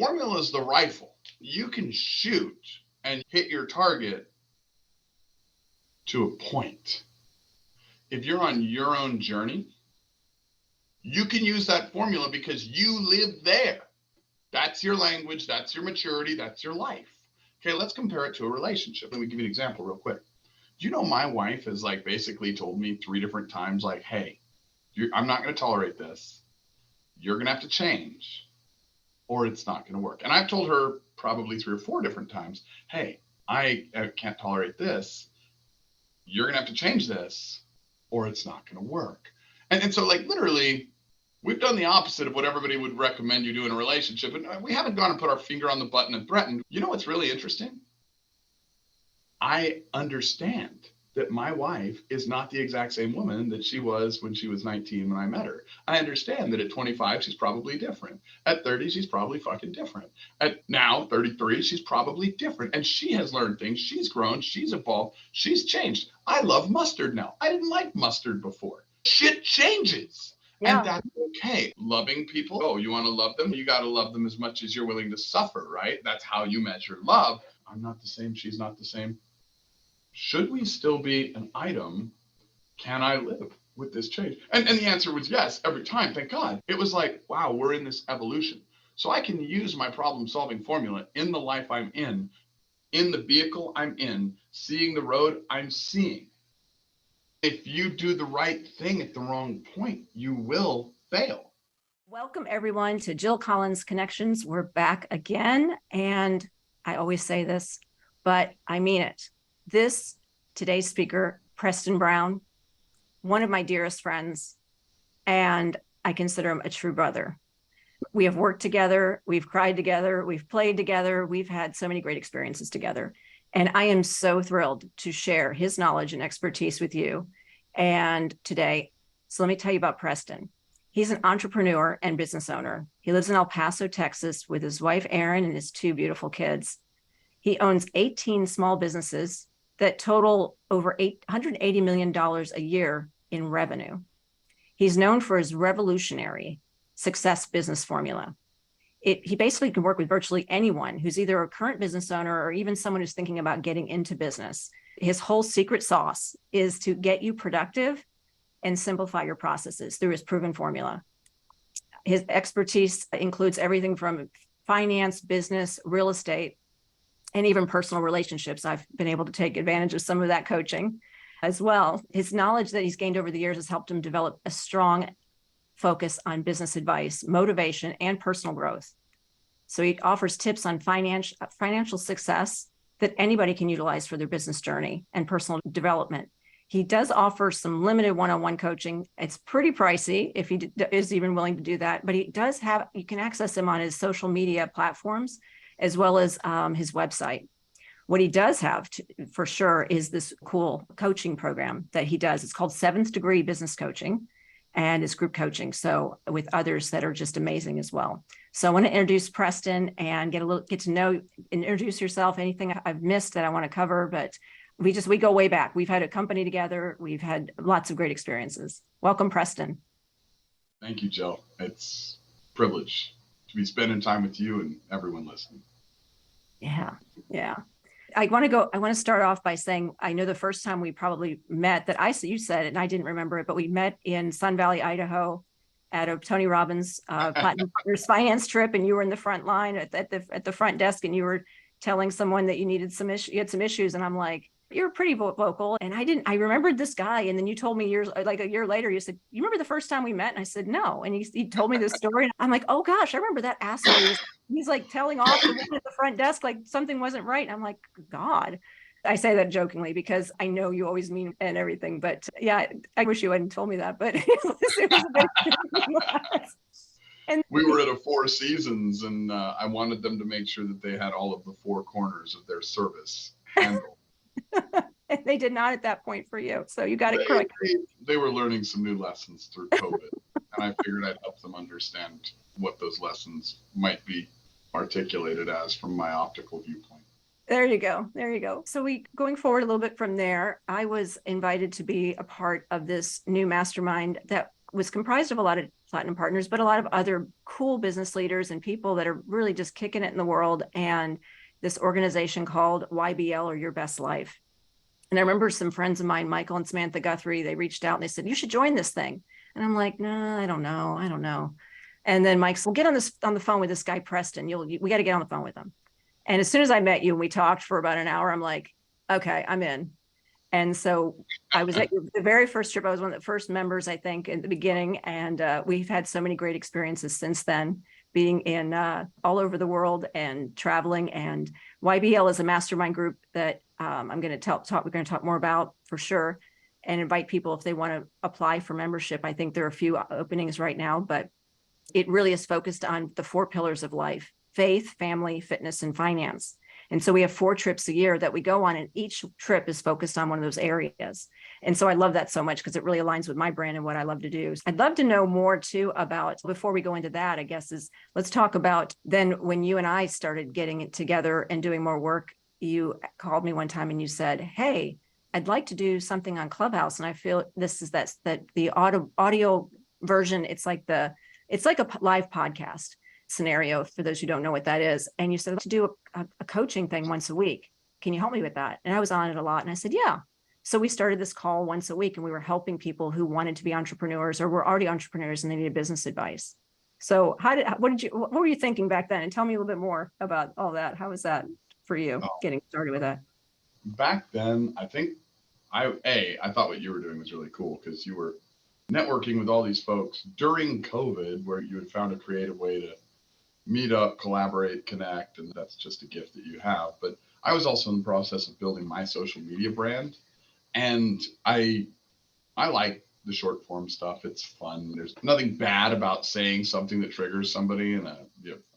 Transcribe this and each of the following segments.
formula is the rifle. You can shoot and hit your target to a point. If you're on your own journey, you can use that formula because you live there. That's your language, that's your maturity, that's your life. Okay, let's compare it to a relationship. Let me give you an example real quick. Do you know my wife has like basically told me 3 different times, like, hey, I'm not going to tolerate this. You're going to have to change or it's not going to work. And I've told her probably 3 or 4 different times, hey, I can't tolerate this. You're going to have to change this or it's not going to work. And so like literally, we've done the opposite of what everybody would recommend you do in a relationship. And we haven't gone and put our finger on the button and threatened. You know what's really interesting? I understand that my wife is not the exact same woman that she was when she was 19 when I met her. I understand that at 25, she's probably different. At 30, she's probably fucking different. At now 33, she's probably different. And she has learned things. She's grown. She's evolved. She's changed. I love mustard now. I didn't like mustard before. Shit changes. Yeah. And that's okay. Loving people. Oh, you want to love them? You got to love them as much as you're willing to suffer, right? That's how you measure love. I'm not the same. She's not the same. Should we still be an item? Can I live with this change? And the answer was yes, every time. Thank God. It was like, wow, we're in this evolution. So I can use my problem solving formula in the life I'm in the vehicle I'm in, seeing the road I'm seeing. If you do the right thing at the wrong point, you will fail. Welcome everyone to Jill Collins Connections. We're back again. And I always say this, but I mean it. Today's speaker, Preston Brown, one of my dearest friends, and I consider him a true brother. We have worked together, we've cried together, we've played together, we've had so many great experiences together. And I am so thrilled to share his knowledge and expertise with you and today. So let me tell you about Preston. He's an entrepreneur and business owner. He lives in El Paso, Texas with his wife, Erin, and his 2 beautiful kids. He owns 18 small businesses that total over $880 million a year in revenue. He's known for his revolutionary success business formula. He basically can work with virtually anyone who's either a current business owner or even someone who's thinking about getting into business. His whole secret sauce is to get you productive and simplify your processes through his proven formula. His expertise includes everything from finance, business, real estate, and even personal relationships. I've been able to take advantage of some of that coaching as well. His knowledge that he's gained over the years has helped him develop a strong focus on business advice, motivation, and personal growth. So he offers tips on financial success that anybody can utilize for their business journey and personal development. He does offer some limited one-on-one coaching. It's pretty pricey if he is even willing to do that, but you can access him on his social media platforms as well as his website. What he does have for sure is this cool coaching program that he does. It's called 7th Degree Business Coaching, and it's group coaching. So with others that are just amazing as well. So I want to introduce Preston and get to know, introduce yourself, anything I've missed that I want to cover, but we go way back. We've had a company together. We've had lots of great experiences. Welcome, Preston. Thank you, Jill. It's a privilege to be spending time with you and everyone listening. Yeah. I want to start off by saying, I know the first time we probably met you said it and I didn't remember it, but we met in Sun Valley, Idaho at a Tony Robbins Platinum Partners finance trip. And you were in the front line at the front desk and you were telling someone that you had some issues. And I'm like, you're pretty vocal. And I remembered this guy. And then you told me a year later, you said, you remember the first time we met? And I said, no. And he told me this story. And I'm like, oh gosh, I remember that asshole. He's like telling off the woman at the front desk, like something wasn't right. And I'm like, God. I say that jokingly because I know you always mean and everything, but yeah, I wish you hadn't told me that, but it was a bit. And we were at a Four Seasons and I wanted them to make sure that they had all of the 4 corners of their service handled. And they did not at that point for you. So you got it correct. They were learning some new lessons through COVID. And I figured I'd help them understand what those lessons might be articulated as from my optical viewpoint. There you go. So going forward a little bit from there, I was invited to be a part of this new mastermind that was comprised of a lot of platinum partners, but a lot of other cool business leaders and people that are really just kicking it in the world. And this organization called YBL, or Your Best Life. And I remember some friends of mine, Michael and Samantha Guthrie, they reached out and they said, you should join this thing. And I'm like, no, I don't know. And then Mike's, we'll get on the phone with this guy, Preston. We got to get on the phone with him. And as soon as I met you and we talked for about an hour, I'm like, okay, I'm in. And so I was at the very first trip. I was one of the first members, I think, in the beginning. And we've had so many great experiences since then, being in all over the world and traveling. And YBL is a mastermind group that we're going to talk more about for sure, and invite people if they want to apply for membership. I think there are a few openings right now, but it really is focused on the 4 pillars of life: faith, family, fitness, and finance. And so we have 4 trips a year that we go on, and each trip is focused on one of those areas. And so I love that so much because it really aligns with my brand and what I love to do. I'd love to know more too about, before we go into that, I guess, let's talk about then when you and I started getting it together and doing more work. You called me one time and you said, hey, I'd like to do something on Clubhouse. And I feel this is that the audio version. It's like a live podcast scenario for those who don't know what that is. And you said to do a coaching thing once a week. Can you help me with that? And I was on it a lot. And I said, yeah. So we started this call once a week, and we were helping people who wanted to be entrepreneurs or were already entrepreneurs and they needed business advice. So what were you thinking back then? And tell me a little bit more about all that. How was that for you getting started with that? Back then, I think I thought what you were doing was really cool, because you were networking with all these folks during COVID, where you had found a creative way to meet up, collaborate, connect, and that's just a gift that you have. But I was also in the process of building my social media brand, and I like the short form stuff. It's fun. There's nothing bad about saying something that triggers somebody in a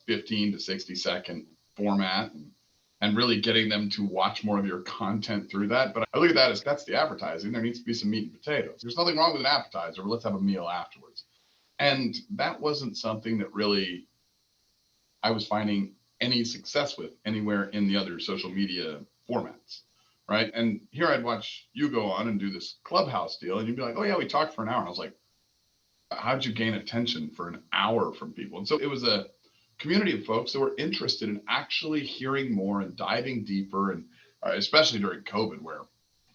15 to 60 second format, and really getting them to watch more of your content through that. But I look at that as that's the advertising. There needs to be some meat and potatoes. There's nothing wrong with an appetizer, but let's have a meal afterwards. And that wasn't something that really I was finding any success with anywhere in the other social media formats, right? And here I'd watch you go on and do this Clubhouse deal, and you'd be like, oh yeah, we talked for an hour. And I was like, how'd you gain attention for an hour from people? And so it was a community of folks that were interested in actually hearing more and diving deeper, and especially during COVID, where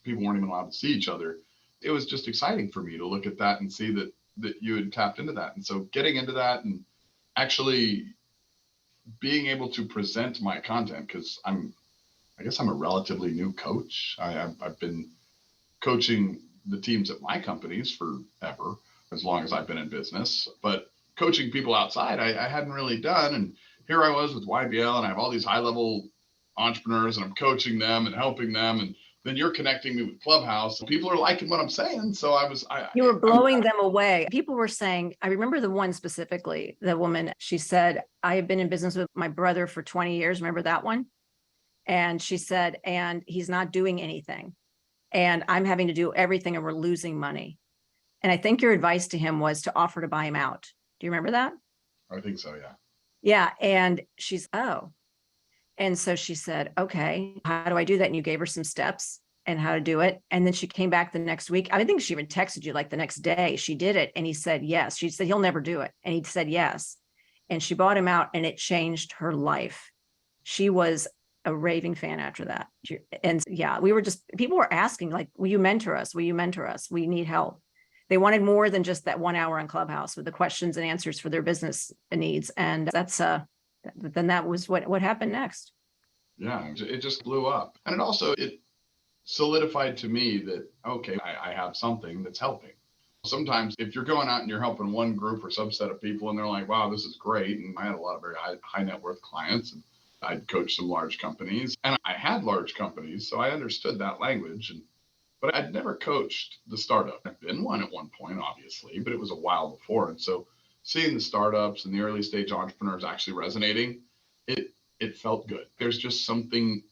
people weren't even allowed to see each other. It was just exciting for me to look at that and see that you had tapped into that. And so getting into that and actually being able to present my content, because I guess I'm a relatively new coach. I've been coaching the teams at my companies forever, as long as I've been in business, but coaching people outside, I hadn't really done. And here I was with YBL, and I have all these high level entrepreneurs, and I'm coaching them and helping them. And then you're connecting me with Clubhouse. People are liking what I'm saying. So you were blowing them away. People were saying, I remember the one specifically, the woman, she said, I have been in business with my brother for 20 years. Remember that one? And she said, and he's not doing anything, and I'm having to do everything, and we're losing money. And I think your advice to him was to offer to buy him out. Do you remember that? I think so, yeah. Yeah. And and so she said, okay, how do I do that? And you gave her some steps and how to do it. And then she came back the next week. I think she even texted you like the next day. She did it. And he said, yes. She said, he'll never do it. And he said, yes. And she bought him out, and it changed her life. She was a raving fan after that. And yeah, people were asking, like, will you mentor us? Will you mentor us? We need help. They wanted more than just that 1 hour on Clubhouse with the questions and answers for their business needs. And then that was what happened next. Yeah, it just blew up. And it solidified to me that, okay, I have something that's helping. Sometimes if you're going out and you're helping one group or subset of people, and they're like, wow, this is great. And I had a lot of very high net worth clients, and I'd coached some large companies, and I had large companies, so I understood that language. But I'd never coached the startup. I've been one at one point, obviously, but it was a while before. And so seeing the startups and the early stage entrepreneurs actually resonating, it felt good. There's just something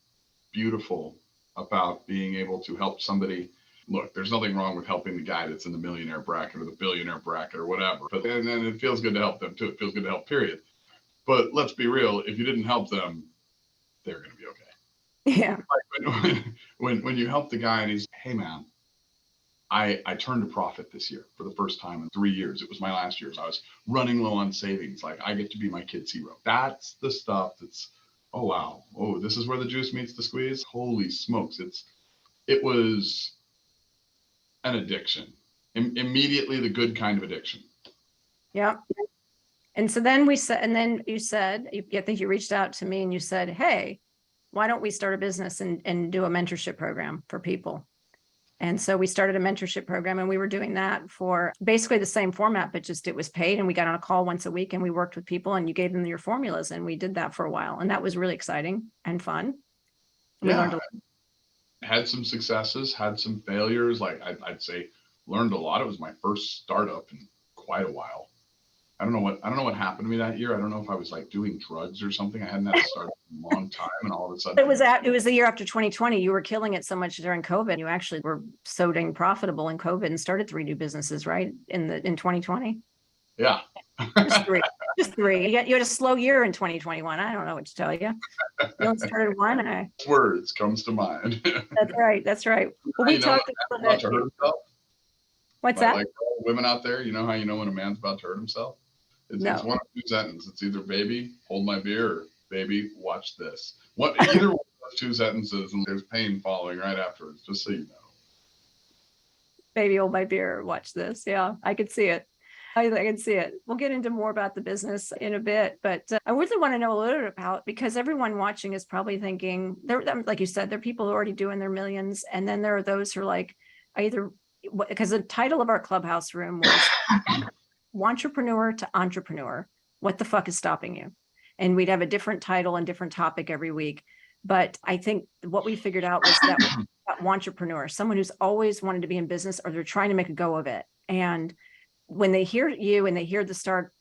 beautiful about being able to help somebody. Look, there's nothing wrong with helping the guy that's in the millionaire bracket or the billionaire bracket or whatever. And then it feels good to help them too. It feels good to help, period. But let's be real, if you didn't help them, they're going to be okay. Yeah. Like when you help the guy and he's, hey man, I turned a profit this year for the first time in 3 years. It was my last year. So I was running low on savings. Like, I get to be my kid's hero. That's the stuff that's, oh, wow. Oh, this is where the juice meets the squeeze. Holy smokes. It was an addiction. Immediately the good kind of addiction. Yeah. And so then you said, I think you reached out to me and you said, hey, why don't we start a business and do a mentorship program for people? And so we started a mentorship program, and we were doing that for basically the same format, but just it was paid, and we got on a call once a week and we worked with people and you gave them your formulas, and we did that for a while. And that was really exciting and fun. We learned a lot. Had some successes, had some failures. Like I'd say learned a lot. It was my first startup in quite a while. I don't know what happened to me that year. I don't know if I was like doing drugs or something. I hadn't had a startup in a long time, and all of a sudden it was the year after 2020. You were killing it so much during COVID. You actually were so dang profitable in COVID and started 3 new businesses, right? In 2020. Yeah. Just three. You had a slow year in 2021. I don't know what to tell you. You only started one. Words comes to mind. That's right. Well, we talked a little bit. What's that? Like women out there, you know how you know when a man's about to hurt himself? It's one of 2 sentences. It's either baby, hold my beer, or baby, watch this. Either one of those 2 sentences, and there's pain following right afterwards, just so you know. Baby, hold my beer, watch this. Yeah, I could see it. I can see it. We'll get into more about the business in a bit, but I really want to know a little bit about, because everyone watching is probably thinking, like you said, there are people who are already doing their millions. And then there are those who are like, because the title of our clubhouse room was Entrepreneur to Entrepreneur. What the fuck is stopping you? And we'd have a different title and different topic every week. But I think what we figured out was that entrepreneur, someone who's always wanted to be in business, or they're trying to make a go of it. And when they hear you and they hear the start,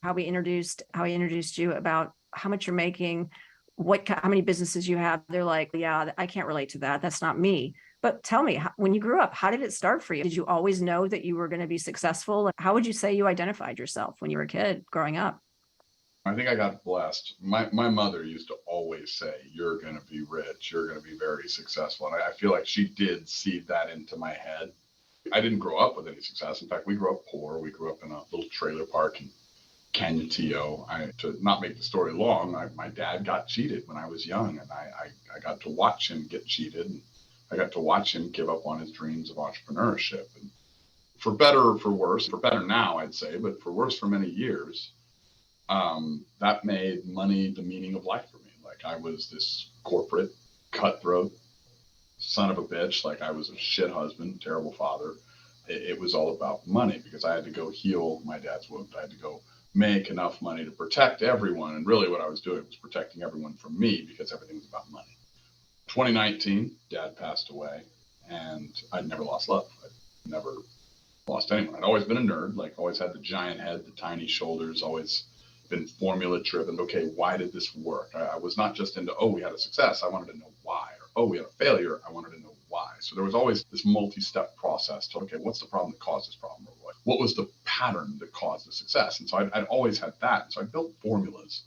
how I introduced you about how much you're making, how many businesses you have, they're like, yeah, I can't relate to that. That's not me. But tell me, when you grew up, how did it start for you? Did you always know that you were going to be successful? How would you say you identified yourself when you were a kid growing up? I think I got blessed. My mother used to always say, you're going to be rich. You're going to be very successful. And I feel like she did seed that into my head. I didn't grow up with any success. In fact, we grew up poor. We grew up in a little trailer park in Canutillo. To not make the story long, my dad got cheated when I was young, and I got to watch him get cheated. And I got to watch him give up on his dreams of entrepreneurship. And for better or for worse, for better now, I'd say, but for worse for many years, that made money the meaning of life for me. Like, I was this corporate cutthroat son of a bitch. Like, I was a shit husband, terrible father. It was all about money, because I had to go heal my dad's wound. I had to go make enough money to protect everyone. And really what I was doing was protecting everyone from me, because everything was about money. 2019, Dad passed away, and I'd never lost love. I'd never lost anyone. I'd always been a nerd, like always had the giant head, the tiny shoulders, always been formula driven. Okay, why did this work? I was not just into, oh, we had a success. I wanted to know why. Or, oh, we had a failure. I wanted to know why. So there was always this multi-step process to, okay, what's the problem that caused this problem? Or what was the pattern that caused the success? And so I'd always had that. And so I built formulas.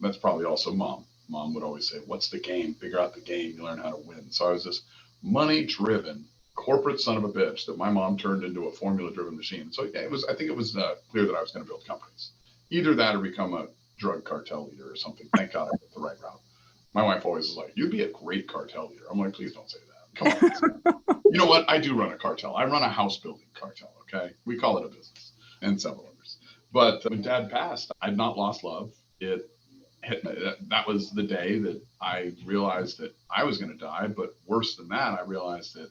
That's probably also mom. Mom would always say, what's the game? Figure out the game. You learn how to win. So I was this money-driven corporate son of a bitch that my mom turned into a formula-driven machine. So yeah, I think it was clear that I was going to build companies. Either that or become a drug cartel leader or something. Thank God I went the right route. My wife always was like, you'd be a great cartel leader. I'm like, please don't say that. Come on. You know what? I do run a cartel. I run a house building cartel, okay? We call it a business, and several others. But when Dad passed, I'd not lost love. It hit me. That was the day that I realized that I was going to die. But worse than that, I realized that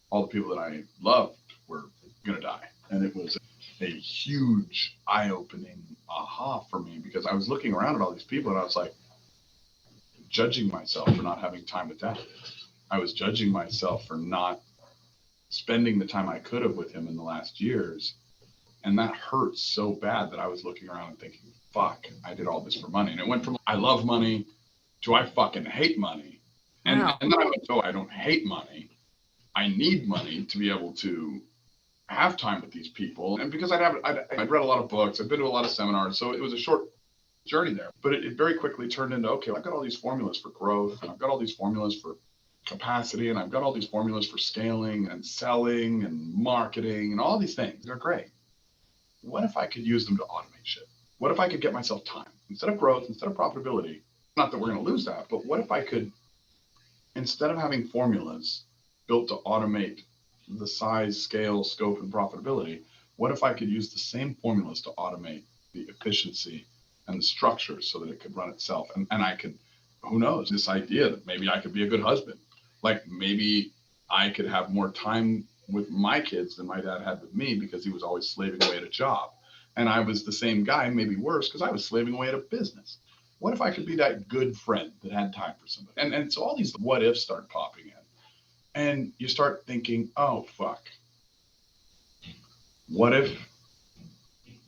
all the people that I loved were going to die. And it was a huge eye-opening aha for me, because I was looking around at all these people and I was like, judging myself for not having time with Dad. I was judging myself for not spending the time I could have with him in the last years. And that hurt so bad that I was looking around and thinking, fuck, I did all this for money. And it went from I love money to I fucking hate money. And, wow. And then I went, oh, I don't hate money. I need money to be able to have time with these people. And because I'd read a lot of books, I've been to a lot of seminars, so it was a short journey there. But it very quickly turned into, okay, I've got all these formulas for growth, and I've got all these formulas for capacity and I've got all these formulas for scaling and selling and marketing and all these things. They're great. What if I could use them to automate shit? What if I could get myself time instead of growth, instead of profitability? Not that we're going to lose that, but what if I could, instead of having formulas built to automate the size, scale, scope, and profitability, what if I could use the same formulas to automate the efficiency and the structure so that it could run itself? And I could, who knows, this idea that maybe I could be a good husband. Like maybe I could have more time with my kids than my dad had with me because he was always slaving away at a job. And I was the same guy, maybe worse, because I was slaving away at a business. What if I could be that good friend that had time for somebody? And so all these what ifs start popping in. And you start thinking, oh, fuck. What if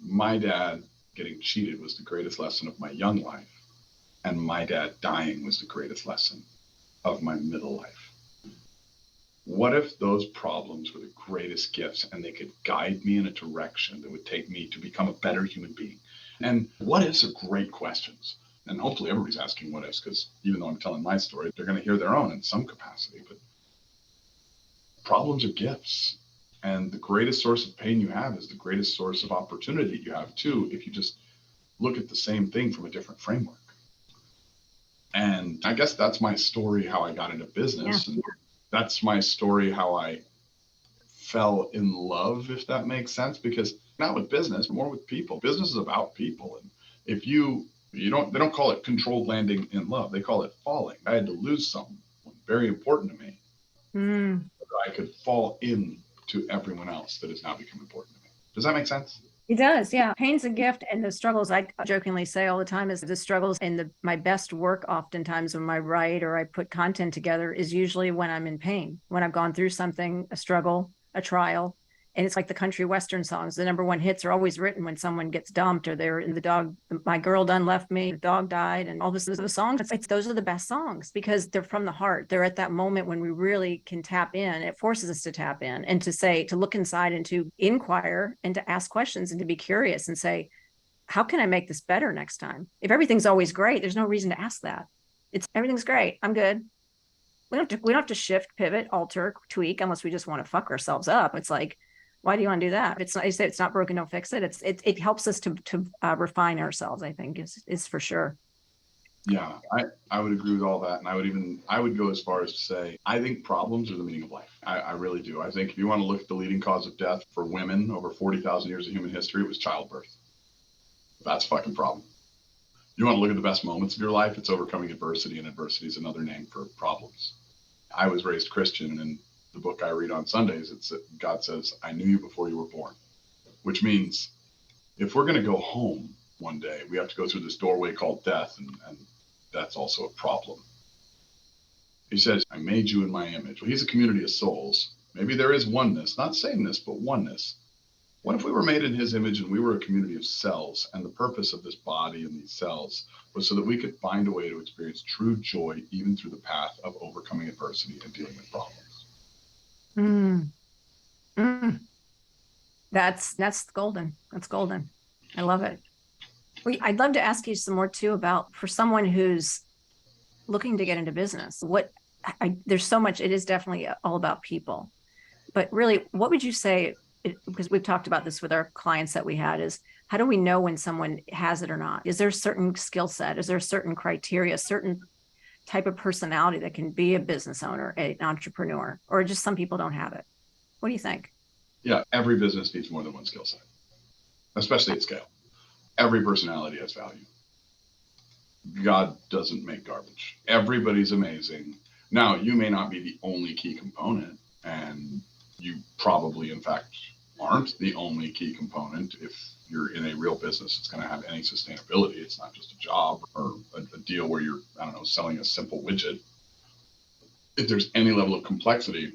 my dad getting cheated was the greatest lesson of my young life, and my dad dying was the greatest lesson of my middle life? What if those problems were the greatest gifts and they could guide me in a direction that would take me to become a better human being? And what ifs are great questions. And hopefully everybody's asking what ifs, because even though I'm telling my story, they're going to hear their own in some capacity. But problems are gifts. And the greatest source of pain you have is the greatest source of opportunity you have too, if you just look at the same thing from a different framework. And I guess that's my story, how I got into business. Yeah. And that's my story, how I fell in love, if that makes sense, because not with business, but more with people. Business is about people. And if they don't call it controlled landing in love. They call it falling. I had to lose someone very important to me. I could fall into everyone else that has now become important to me. Does that make sense? It does, yeah. Pain's a gift, and the struggles I jokingly say all the time is the struggles and my best work oftentimes when I write or I put content together is usually when I'm in pain, when I've gone through something, a struggle, a trial. And it's like the country Western songs. The number one hits are always written when someone gets dumped or they're in the dog, my girl done left me, the dog died, and all this is the songs. It's those are the best songs because they're from the heart. They're at that moment when we really can tap in. It forces us to tap in and to look inside and to inquire and to ask questions and to be curious and say, how can I make this better next time? If everything's always great, there's no reason to ask that. Everything's great. I'm good. We don't have to shift, pivot, alter, tweak unless we just want to fuck ourselves up. It's like, why do you want to do that? It's not, you say it's not broken, don't fix it. It helps us to refine ourselves, I think is for sure. Yeah, I would agree with all that. And I would go as far as to say, I think problems are the meaning of life. I really do. I think if you want to look at the leading cause of death for women over 40,000 years of human history, it was childbirth. That's a fucking problem. You want to look at the best moments of your life, it's overcoming adversity, and adversity is another name for problems. I was raised Christian, and in the book I read on Sundays, God says, I knew you before you were born, which means if we're going to go home one day, we have to go through this doorway called death, and that's also a problem. He says, I made you in my image. Well, he's a community of souls. Maybe there is oneness, not sameness, but oneness. What if we were made in his image and we were a community of cells, and the purpose of this body and these cells was so that we could find a way to experience true joy even through the path of overcoming adversity and dealing with problems? That's golden. That's golden. I love it. I'd love to ask you some more too about for someone who's looking to get into business. There's so much. It is definitely all about people, but really, what would you say? Because we've talked about this with our clients that we had, is how do we know when someone has it or not? Is there a certain skill set? Is there a certain criteria, a certain type of personality that can be a business owner, an entrepreneur, or just some people don't have it? What do you think? Yeah, every business needs more than one skill set, especially at scale. Every personality has value. God doesn't make garbage. Everybody's amazing. Now, you may not be the only key component, and you probably, in fact, aren't the only key component. If you're in a real business, it's going to have any sustainability. It's not just a job or a deal where you're, selling a simple widget. If there's any level of complexity,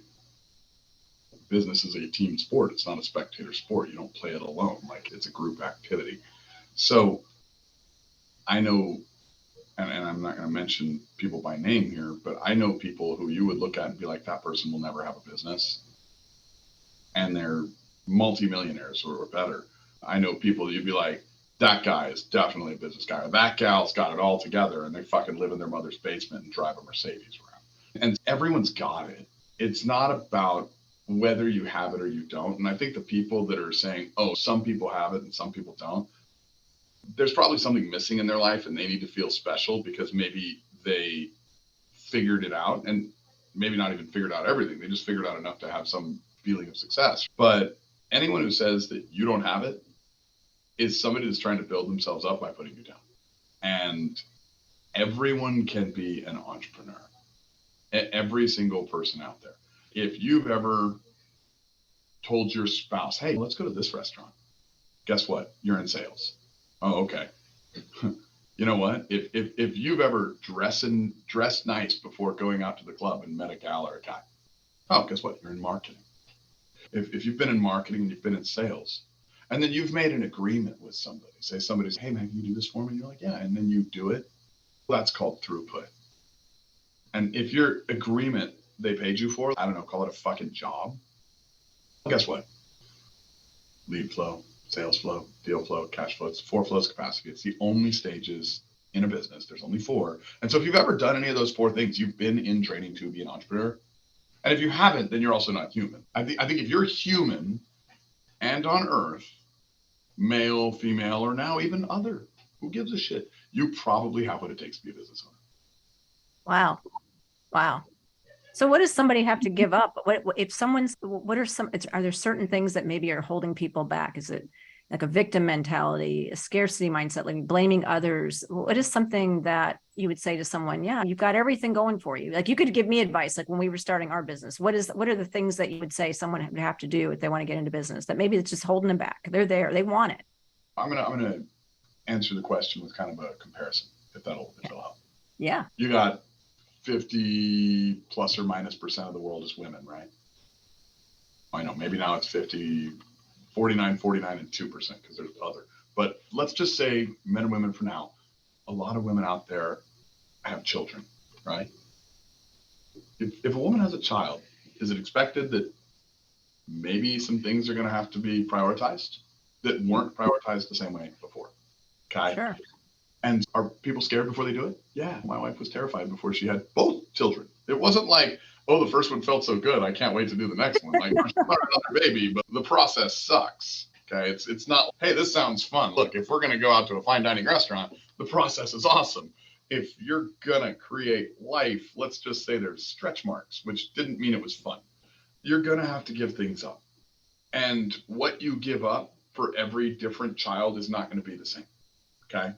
business is a team sport. It's not a spectator sport. You don't play it alone. Like, it's a group activity. So I know, and I'm not going to mention people by name here, but I know people who you would look at and be like, that person will never have a business. And they're multimillionaires or better. I know people that you'd be like, that guy is definitely a business guy, or that gal's got it all together, and they fucking live in their mother's basement and drive a Mercedes around. And everyone's got it. It's not about whether you have it or you don't. And I think the people that are saying, oh, some people have it and some people don't, there's probably something missing in their life and they need to feel special because maybe they figured it out, and maybe not even figured out everything. They just figured out enough to have some feeling of success. But anyone who says that you don't have it is somebody that's trying to build themselves up by putting you down. And everyone can be an entrepreneur. Every single person out there. If you've ever told your spouse, hey, let's go to this restaurant, guess what? You're in sales. Oh, okay. You know what? If you've ever dressed nice before going out to the club and met a gal or a guy, oh, guess what? You're in marketing. If you've been in marketing and you've been in sales, and then you've made an agreement with somebody, say somebody's, hey man, can you do this for me? And you're like, yeah, and then you do it. Well, that's called throughput. And if your agreement they paid you for, I don't know, call it a fucking job. Well, guess what? Lead flow, sales flow, deal flow, cash flow. It's 4 flows capacity. It's the only stages in a business. There's only 4. And so if you've ever done any of those 4 things, you've been in training to be an entrepreneur. And if you haven't, then you're also not human. I think if you're human and on earth, male, female, or now even other, who gives a shit? You probably have what it takes to be a business owner. Wow. Wow. So what does somebody have to give up? What if someone's, are there certain things that maybe are holding people back? Is it like a victim mentality, a scarcity mindset, like blaming others? What is something that you would say to someone? Yeah, you've got everything going for you. Like you could give me advice, like when we were starting our business, what are the things that you would say someone would have to do if they want to get into business that maybe it's just holding them back? They're there, they want it. I'm gonna answer the question with kind of a comparison, if that'll help. Yeah. You got 50 plus or minus % of the world is women, right? I know maybe now it's 50, 49, 49, and 2% because there's other. But let's just say men and women for now. A lot of women out there have children, right? If a woman has a child, is it expected that maybe some things are going to have to be prioritized that weren't prioritized the same way before? Okay. Sure. And are people scared before they do it? Yeah. My wife was terrified before she had both children. It wasn't like, oh, the first one felt so good, I can't wait to do the next one. Like, there's not another baby, but the process sucks. Okay. It's not, hey, this sounds fun. Look, if we're going to go out to a fine dining restaurant, the process is awesome. If you're going to create life, let's just say there's stretch marks, which didn't mean it was fun. You're going to have to give things up. And what you give up for every different child is not going to be the same. Okay.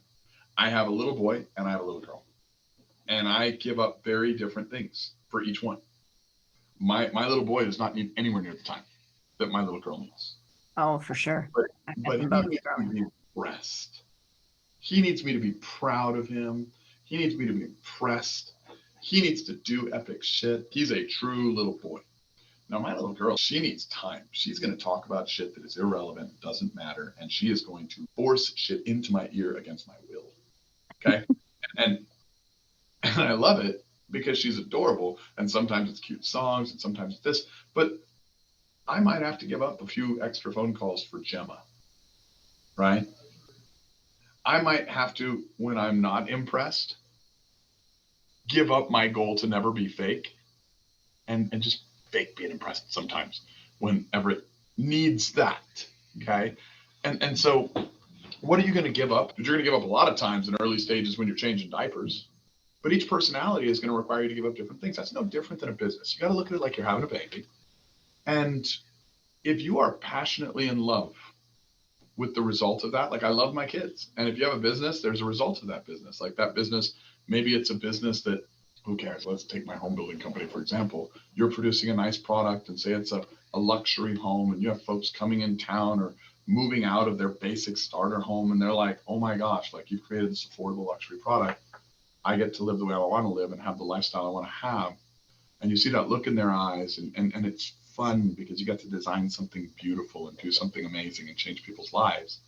I have a little boy and I have a little girl, and I give up very different things for each one. My little boy does not need anywhere near the time that my little girl needs. Oh, for sure. But he needs me to be impressed. He needs me to be proud of him. He needs me to be impressed. He needs to do epic shit. He's a true little boy. Now, my little girl, she needs time. She's going to talk about shit that is irrelevant, doesn't matter, and she is going to force shit into my ear against my will. Okay. And I love it because she's adorable. And sometimes it's cute songs and sometimes it's this. But I might have to give up a few extra phone calls for Gemma. Right. I might have to, when I'm not impressed, give up my goal to never be fake and just fake being impressed sometimes whenever it needs that. Okay. And so what are you going to give up? You're going to give up a lot of times in early stages when you're changing diapers, but each personality is going to require you to give up different things. That's no different than a business. You got to look at it like you're having a baby. And if you are passionately in love with the result of that, like I love my kids. And if you have a business, there's a result of that business. Like that business, maybe it's a business that, who cares? Let's take my home building company, for example. You're producing a nice product and say it's a luxury home and you have folks coming in town or moving out of their basic starter home and they're like, oh my gosh, like you've created this affordable luxury product. I get to live the way I want to live and have the lifestyle I want to have. And you see that look in their eyes and it's fun because you get to design something beautiful and do something amazing and change people's lives.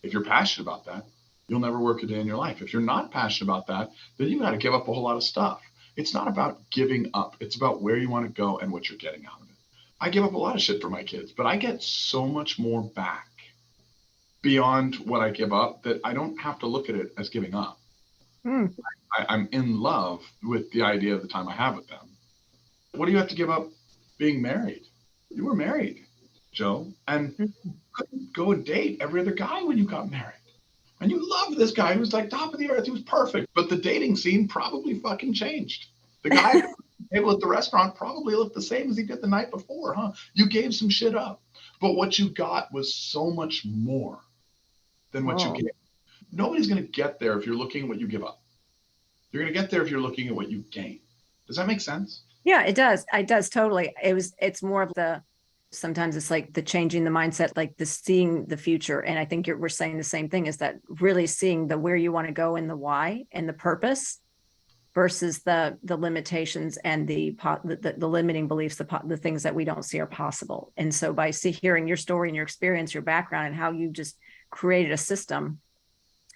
If you're passionate about that, you'll never work a day in your life. If you're not passionate about that, then you got to give up a whole lot of stuff. It's not about giving up. It's about where you want to go and what you're getting out of it. I give up a lot of shit for my kids, but I get so much more back beyond what I give up that I don't have to look at it as giving up. I'm in love with the idea of the time I have with them. What do you have to give up being married? You were married, Joe, and couldn't go and date every other guy when you got married. And you loved this guy. He was like top of the earth. He was perfect. But the dating scene probably fucking changed. The guy at the table at the restaurant probably looked the same as he did the night before, huh? You gave some shit up. But what you got was so much more than what you gave. Nobody's going to get there if you're looking at what you give up. You're going to get there if you're looking at what you gain. Does that make sense? Yeah, it does. It does totally. It's more of sometimes it's like the changing the mindset, like the seeing the future. And I think we're saying the same thing, is that really seeing the where you want to go and the why and the purpose versus the limitations and the limiting beliefs, the things that we don't see are possible. And so by hearing your story and your experience, your background, and how you just created a system,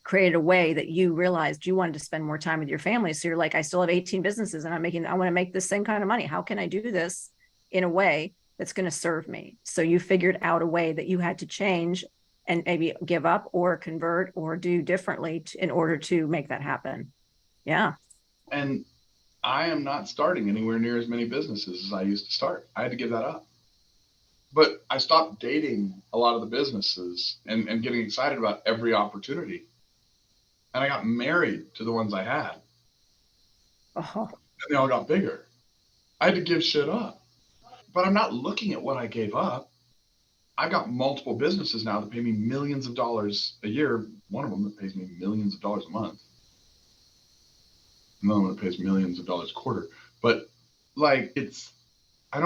created a way that you realized you wanted to spend more time with your family. So you're like, I still have 18 businesses and I want to make the same kind of money. How can I do this in a way that's going to serve me? So you figured out a way that you had to change and maybe give up or convert or do differently in order to make that happen. Yeah. And I am not starting anywhere near as many businesses as I used to start. I had to give that up. But I stopped dating a lot of the businesses and getting excited about every opportunity. And I got married to the ones I had. And they all got bigger. I had to give shit up. But I'm not looking at what I gave up. I've got multiple businesses now that pay me millions of dollars a year. One of them that pays me millions of dollars a month. Another one that pays millions of dollars a quarter. But like, I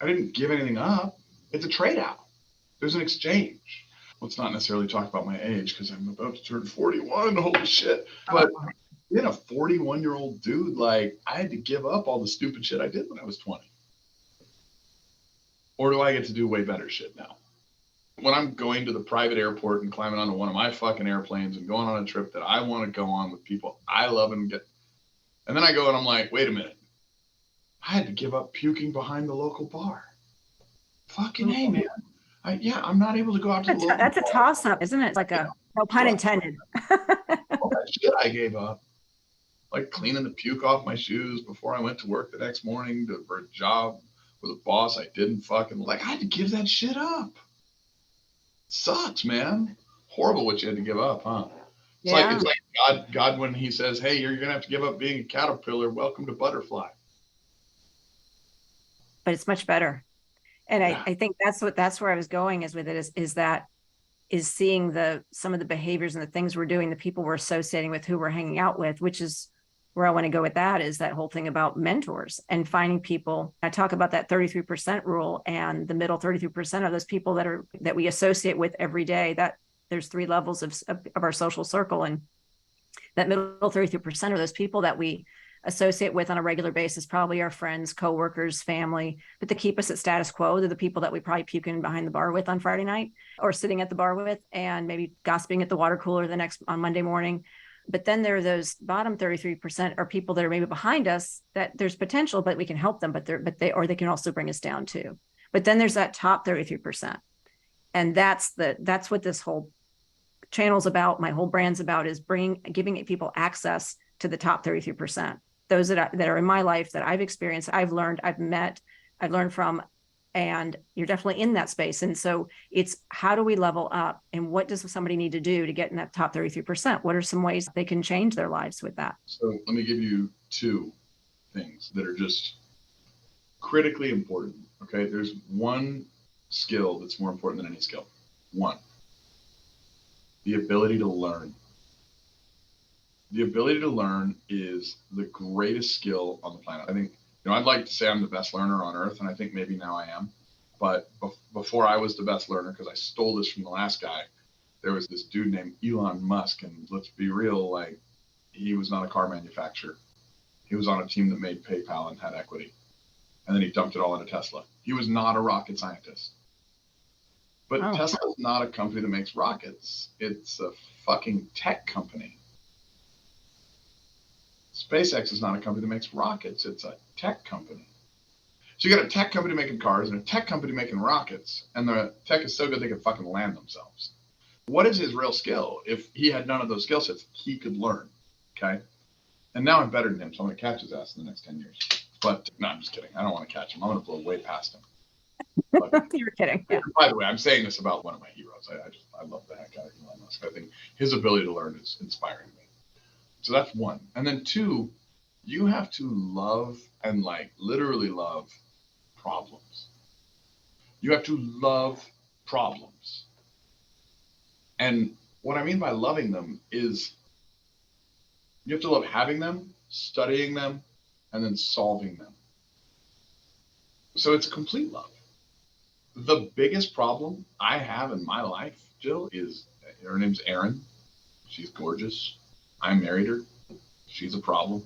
didn't give anything up. It's a trade out. There's an exchange. Let's not necessarily talk about my age because I'm about to turn 41. Holy shit. But being a 41-year-old dude, like, I had to give up all the stupid shit I did when I was 20. Or do I get to do way better shit now? When I'm going to the private airport and climbing onto one of my fucking airplanes and going on a trip that I want to go on with people I love and then I go and I'm like, wait a minute. I had to give up puking behind the local bar. Fucking hey, man. I'm not able to go out to the local bar. That's a toss-up, isn't it? It's like no pun intended. All that shit I gave up. Like cleaning the puke off my shoes before I went to work the next morning for a job with a boss I didn't fucking like. I had to give that shit up. Sucks, man. Horrible what you had to give up, huh? It's like God when he says, hey, you're going to have to give up being a caterpillar. Welcome to butterfly. But it's much better. And I think that's where I was going is seeing some of the behaviors and the things we're doing, the people we're associating with, who we're hanging out with, which is where I want to go with that, is that whole thing about mentors and finding people. I talk about that 33% rule, and the middle 33% of those people that we associate with every day. That there's 3 levels of our social circle, and that middle 33% of those people that we associate with on a regular basis, probably our friends, coworkers, family, but to keep us at status quo, they're the people that we probably puking behind the bar with on Friday night, or sitting at the bar with and maybe gossiping at the water cooler on Monday morning. But then there are those bottom 33% are people that are maybe behind us, that there's potential, but we can help them, but they can also bring us down too. But then there's that top 33%. And that's what this whole channel's about. My whole brand's about, is giving people access to the top 33%. Those that are in my life, that I've experienced, I've learned, I've met, I've learned from, and you're definitely in that space. And so it's, how do we level up, and what does somebody need to do to get in that top 33%? What are some ways they can change their lives with that? So let me give you 2 things that are just critically important. Okay. There's one skill that's more important than any skill. One, the ability to learn. The ability to learn is the greatest skill on the planet. I think, I'd like to say I'm the best learner on earth, and I think maybe now I am. But before I was the best learner, because I stole this from the last guy, there was this dude named Elon Musk, and let's be real, like, he was not a car manufacturer. He was on a team that made PayPal and had equity. And then he dumped it all into Tesla. He was not a rocket scientist. But Tesla is not a company that makes rockets. It's a fucking tech company. SpaceX is not a company that makes rockets. It's a tech company. So you got a tech company making cars and a tech company making rockets, and the tech is so good they can fucking land themselves. What is his real skill? If he had none of those skill sets, he could learn. Okay. And now I'm better than him, so I'm going to catch his ass in the next 10 years. But no, I'm just kidding. I don't want to catch him. I'm going to blow way past him. But, You're kidding. Yeah. by the way, I'm saying this about one of my heroes. I love the heck out of Elon Musk. I think his ability to learn is inspiring me. So that's one. And then two, you have to love and like literally love problems. You have to love problems. And what I mean by loving them is you have to love having them, studying them, and then solving them. So it's complete love. The biggest problem I have in my life, Jill, is her name's Erin. She's gorgeous. I married her. She's a problem.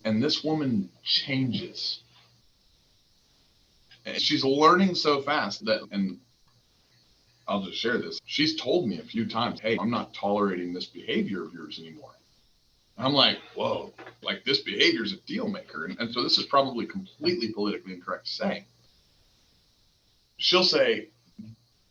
And this woman changes. And she's learning so fast that, and I'll just share this. She's told me a few times, hey, I'm not tolerating this behavior of yours anymore. And I'm like, whoa, like this behavior is a deal maker. And so this is probably completely politically incorrect to say. She'll say,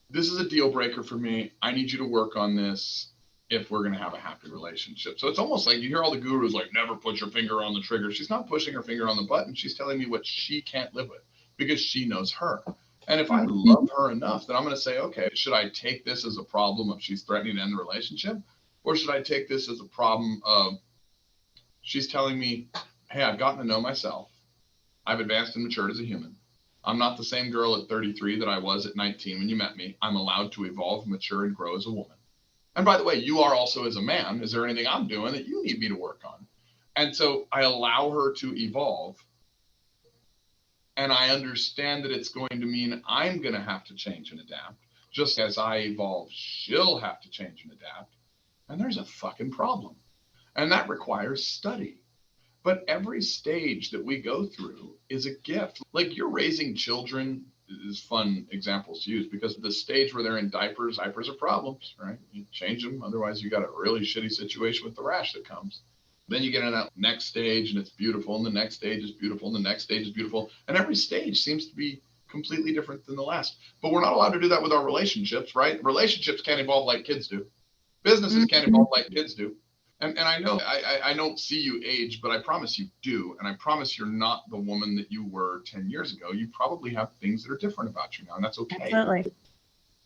this is a deal breaker for me. I need you to work on this if we're going to have a happy relationship. So it's almost like you hear all the gurus like, never put your finger on the trigger. She's not pushing her finger on the button. She's telling me what she can't live with because she knows her. And if I love her enough, then I'm going to say, okay, should I take this as a problem of she's threatening to end the relationship? Or should I take this as a problem of she's telling me, hey, I've gotten to know myself. I've advanced and matured as a human. I'm not the same girl at 33 that I was at 19 when you met me. I'm allowed to evolve, mature, and grow as a woman. And by the way, you are also as a man. Is there anything I'm doing that you need me to work on? And so I allow her to evolve. And I understand that it's going to mean I'm going to have to change and adapt. Just as I evolve, she'll have to change and adapt. And there's a fucking problem. And that requires study. But every stage that we go through is a gift. Like you're raising children is fun examples to use because the stage where they're in diapers are problems, right? You change them. Otherwise, you got a really shitty situation with the rash that comes. Then you get in that next stage and it's beautiful. And the next stage is beautiful. And the next stage is beautiful. And every stage seems to be completely different than the last. But we're not allowed to do that with our relationships, right? Relationships can't evolve like kids do. Businesses can't evolve like kids do. And I know I don't see you age, but I promise you do. And I promise you're not the woman that you were 10 years ago. You probably have things that are different about you now, and that's okay. Absolutely.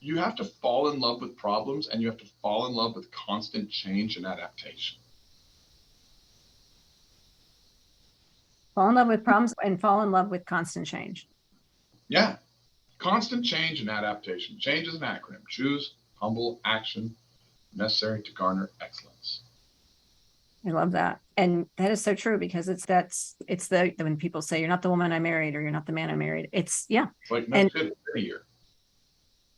You have to fall in love with problems, and you have to fall in love with constant change and adaptation. Fall in love with problems and fall in love with constant change. Yeah. Constant change and adaptation. Change is an acronym. Choose, humble, action, necessary to garner excellence. I love that. And that is so true because it's when people say you're not the woman I married or you're not the man I married. It's like no shit a year.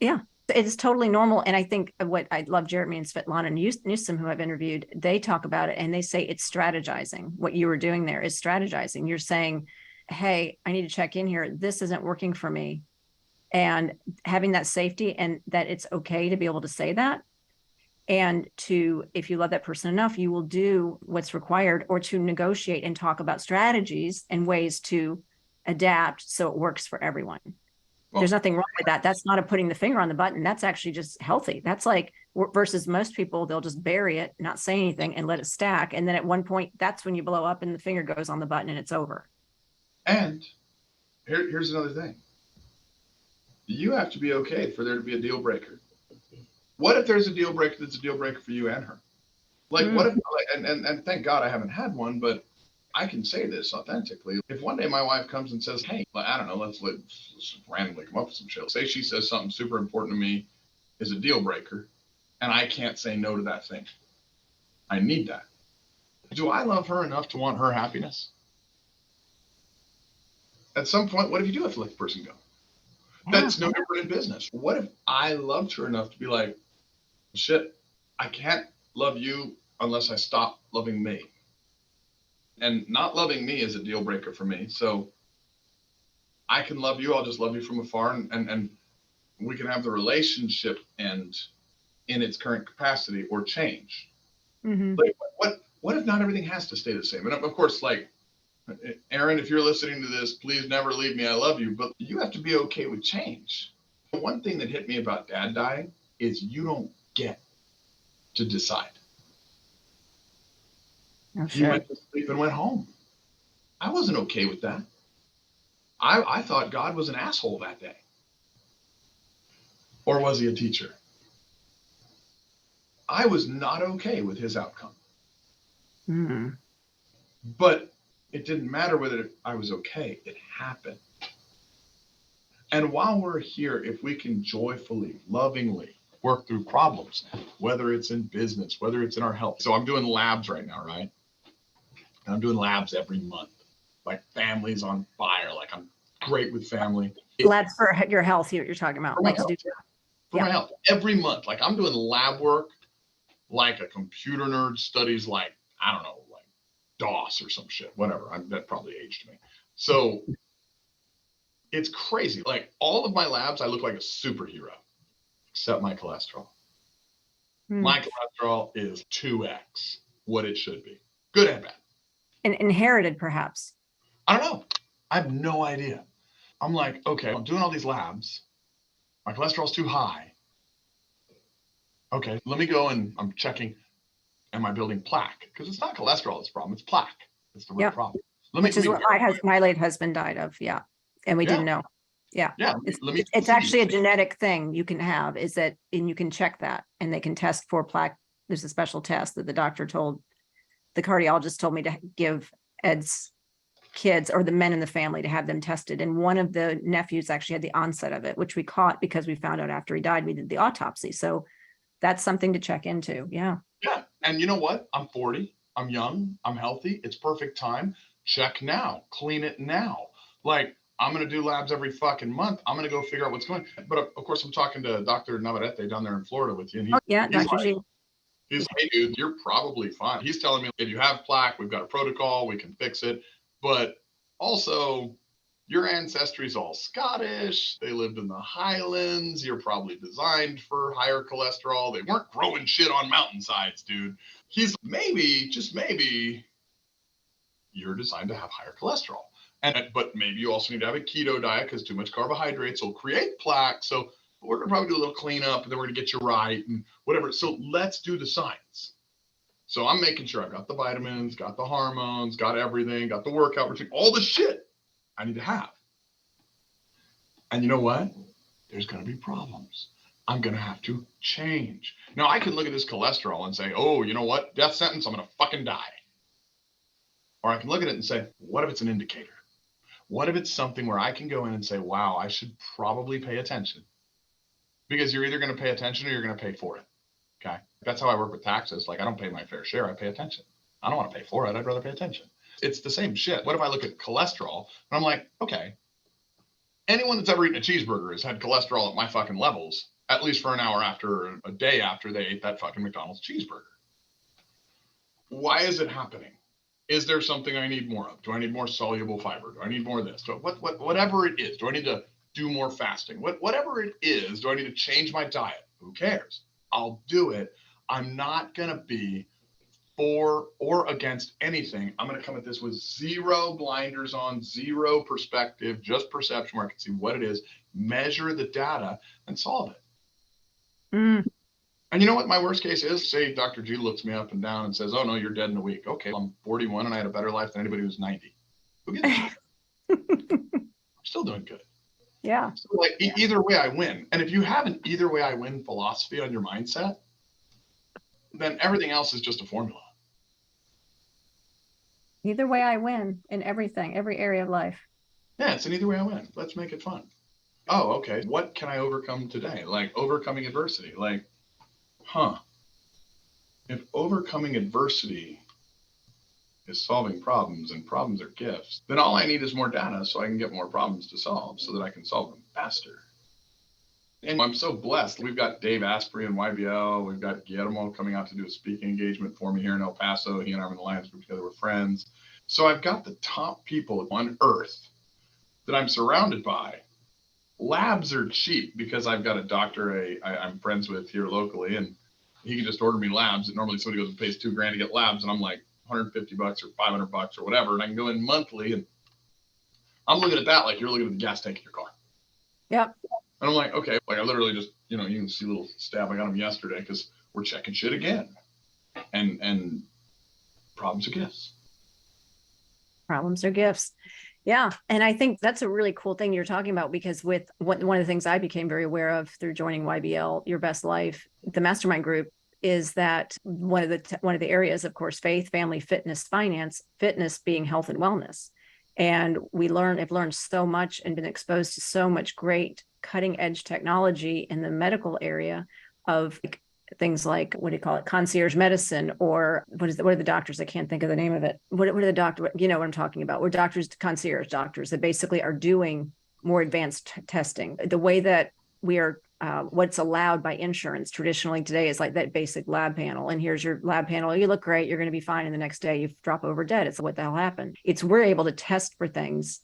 Yeah. It's totally normal. And I think what I love, Jeremy and Svetlana Newsom, who I've interviewed, they talk about it and they say it's strategizing. What you were doing there is strategizing. You're saying, hey, I need to check in here. This isn't working for me. And having that safety and that it's okay to be able to say that. And if you love that person enough, you will do what's required or to negotiate and talk about strategies and ways to adapt so it works for everyone. Well, there's nothing wrong with that. That's not a putting the finger on the button. That's actually just healthy. That's like versus most people, they'll just bury it, not say anything and let it stack. And then at one point, that's when you blow up and the finger goes on the button and it's over. And here's another thing. You have to be okay for there to be a deal breaker. What if there's a deal breaker that's a deal breaker for you and her? Like, what if, and thank God I haven't had one, but I can say this authentically. If one day my wife comes and says, hey, I don't know, let's randomly come up with some shit. Say she says something super important to me is a deal breaker, and I can't say no to that thing. I need that. Do I love her enough to want her happiness? At some point, what if you do have to let the person go? That's no different in business. What if I loved her enough to be like, shit, I can't love you unless I stop loving me. And not loving me is a deal breaker for me. So I can love you. I'll just love you from afar. And we can have the relationship end in its current capacity or change. Mm-hmm. Like, what if not everything has to stay the same? And of course, like, Erin, if you're listening to this, please never leave me. I love you. But you have to be okay with change. One thing that hit me about Dad dying is you don't get to decide. Oh, he went to sleep and went home. I wasn't okay with that. I thought God was an asshole that day. Or was he a teacher? I was not okay with his outcome. Mm. But it didn't matter whether I was okay. It happened. And while we're here, if we can joyfully, lovingly work through problems, whether it's in business, whether it's in our health. So I'm doing labs right now, right? And I'm doing labs every month. Like family's on fire. Like I'm great with family. Labs for your health, you're talking about. For my Like health, to do. for my health. Every month. Like I'm doing lab work like a computer nerd studies like, I don't know, like DOS or some shit, whatever. That probably aged me. So it's crazy. Like all of my labs, I look like a superhero, except my cholesterol. My cholesterol is 2x what it should be. Good and bad. And inherited, perhaps. I don't know. I have no idea. I'm like, okay, I'm doing all these labs. My cholesterol's too high. Okay, let me go and I'm checking. Am I building plaque? Because it's not cholesterol that's the problem. It's plaque. It's the real problem. Which is what my late husband died of. Yeah. And we didn't know. Yeah. Yeah. It's actually a genetic thing you can have, is that, and you can check that, and they can test for plaque. There's a special test that the cardiologist told me to give Ed's kids, or the men in the family, to have them tested. And one of the nephews actually had the onset of it, which we caught because we found out after he died. We did the autopsy. So that's something to check into. Yeah. Yeah. And you know what? I'm 40. I'm young. I'm healthy. It's perfect time. Check now. Clean it now. Like, I'm going to do labs every fucking month. I'm going to go figure out what's going on. But of course, I'm talking to Dr. Navarrete down there in Florida with you. And Dr. G. He's like, hey, dude, you're probably fine. He's telling me, if you have plaque, we've got a protocol. We can fix it. But also, your ancestry's all Scottish. They lived in the Highlands. You're probably designed for higher cholesterol. They weren't growing shit on mountainsides, dude. He's maybe, just maybe, you're designed to have higher cholesterol. But maybe you also need to have a keto diet because too much carbohydrates will create plaque. So we're going to probably do a little cleanup, and then we're going to get you right and whatever. So let's do the science. So I'm making sure I've got the vitamins, got the hormones, got everything, got the workout routine, all the shit I need to have. And you know what? There's going to be problems. I'm going to have to change. Now, I could look at this cholesterol and say, oh, you know what? Death sentence, I'm going to fucking die. Or I can look at it and say, what if it's an indicator? What if it's something where I can go in and say, wow, I should probably pay attention? Because you're either going to pay attention or you're going to pay for it. Okay. That's how I work with taxes. Like, I don't pay my fair share. I pay attention. I don't want to pay for it. I'd rather pay attention. It's the same shit. What if I look at cholesterol and I'm like, okay, anyone that's ever eaten a cheeseburger has had cholesterol at my fucking levels, at least for an hour after, a day after they ate that fucking McDonald's cheeseburger. Why is it happening? Is there something I need more of? Do I need more soluble fiber? Do I need more of this? Whatever it is, do I need to do more fasting? Whatever it is, do I need to change my diet? Who cares? I'll do it. I'm not going to be for or against anything. I'm going to come at this with zero blinders on, zero perspective, just perception where I can see what it is, measure the data, and solve it. And you know what my worst case is? Say Dr. G looks me up and down and says, oh, no, you're dead in a week. Okay, I'm 41 and I had a better life than anybody who's 90. Who gives a shit? I'm still doing good. Yeah. So like either way I win. And if you have an either way I win philosophy on your mindset, then everything else is just a formula. Either way I win in everything, every area of life. Yeah, it's an either way I win. Let's make it fun. Oh, okay. What can I overcome today? Like overcoming adversity. Like, if overcoming adversity is solving problems and problems are gifts, then all I need is more data so I can get more problems to solve so that I can solve them faster. And I'm so blessed. We've got Dave Asprey and YBL. We've got Guillermo coming out to do a speaking engagement for me here in El Paso. He and I are in the Lions Group together. We're friends. So I've got the top people on earth that I'm surrounded by. Labs are cheap because I've got a doctor I'm friends with here locally, and he can just order me labs. And normally somebody goes and pays $2,000 to get labs, and I'm like $150 or $500 or whatever, and I can go in monthly. And I'm looking at that like you're looking at the gas tank in your car. Yep. And I'm like, okay, like I literally just, you can see a little stab. I got them yesterday because we're checking shit again, and problems are gifts. Problems are gifts. Yeah. And I think that's a really cool thing you're talking about, because with one of the things I became very aware of through joining YBL, Your Best Life, the mastermind group, is that one of the areas, of course, faith, family, fitness, finance, fitness being health and wellness. And I've learned so much and been exposed to so much great cutting edge technology in the medical area of things like, what do you call it, concierge medicine, or what are the doctors? I can't think of the name of it. What are the doctors? You know what I'm talking about? We're doctors, concierge doctors that basically are doing more advanced testing. The way that we are, what's allowed by insurance traditionally today is like that basic lab panel. And here's your lab panel. You look great. You're going to be fine. And the next day you drop over dead. It's what the hell happened. We're able to test for things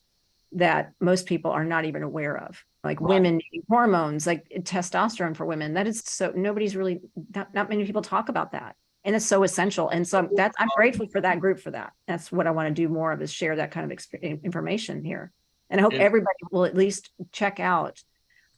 that most people are not even aware of, like women needing hormones, like testosterone for women. That is so, nobody's really, not many people talk about that. And it's so essential. And so I'm grateful for that group for that. That's what I want to do more of, is share that kind of information here. And I hope everybody will at least check out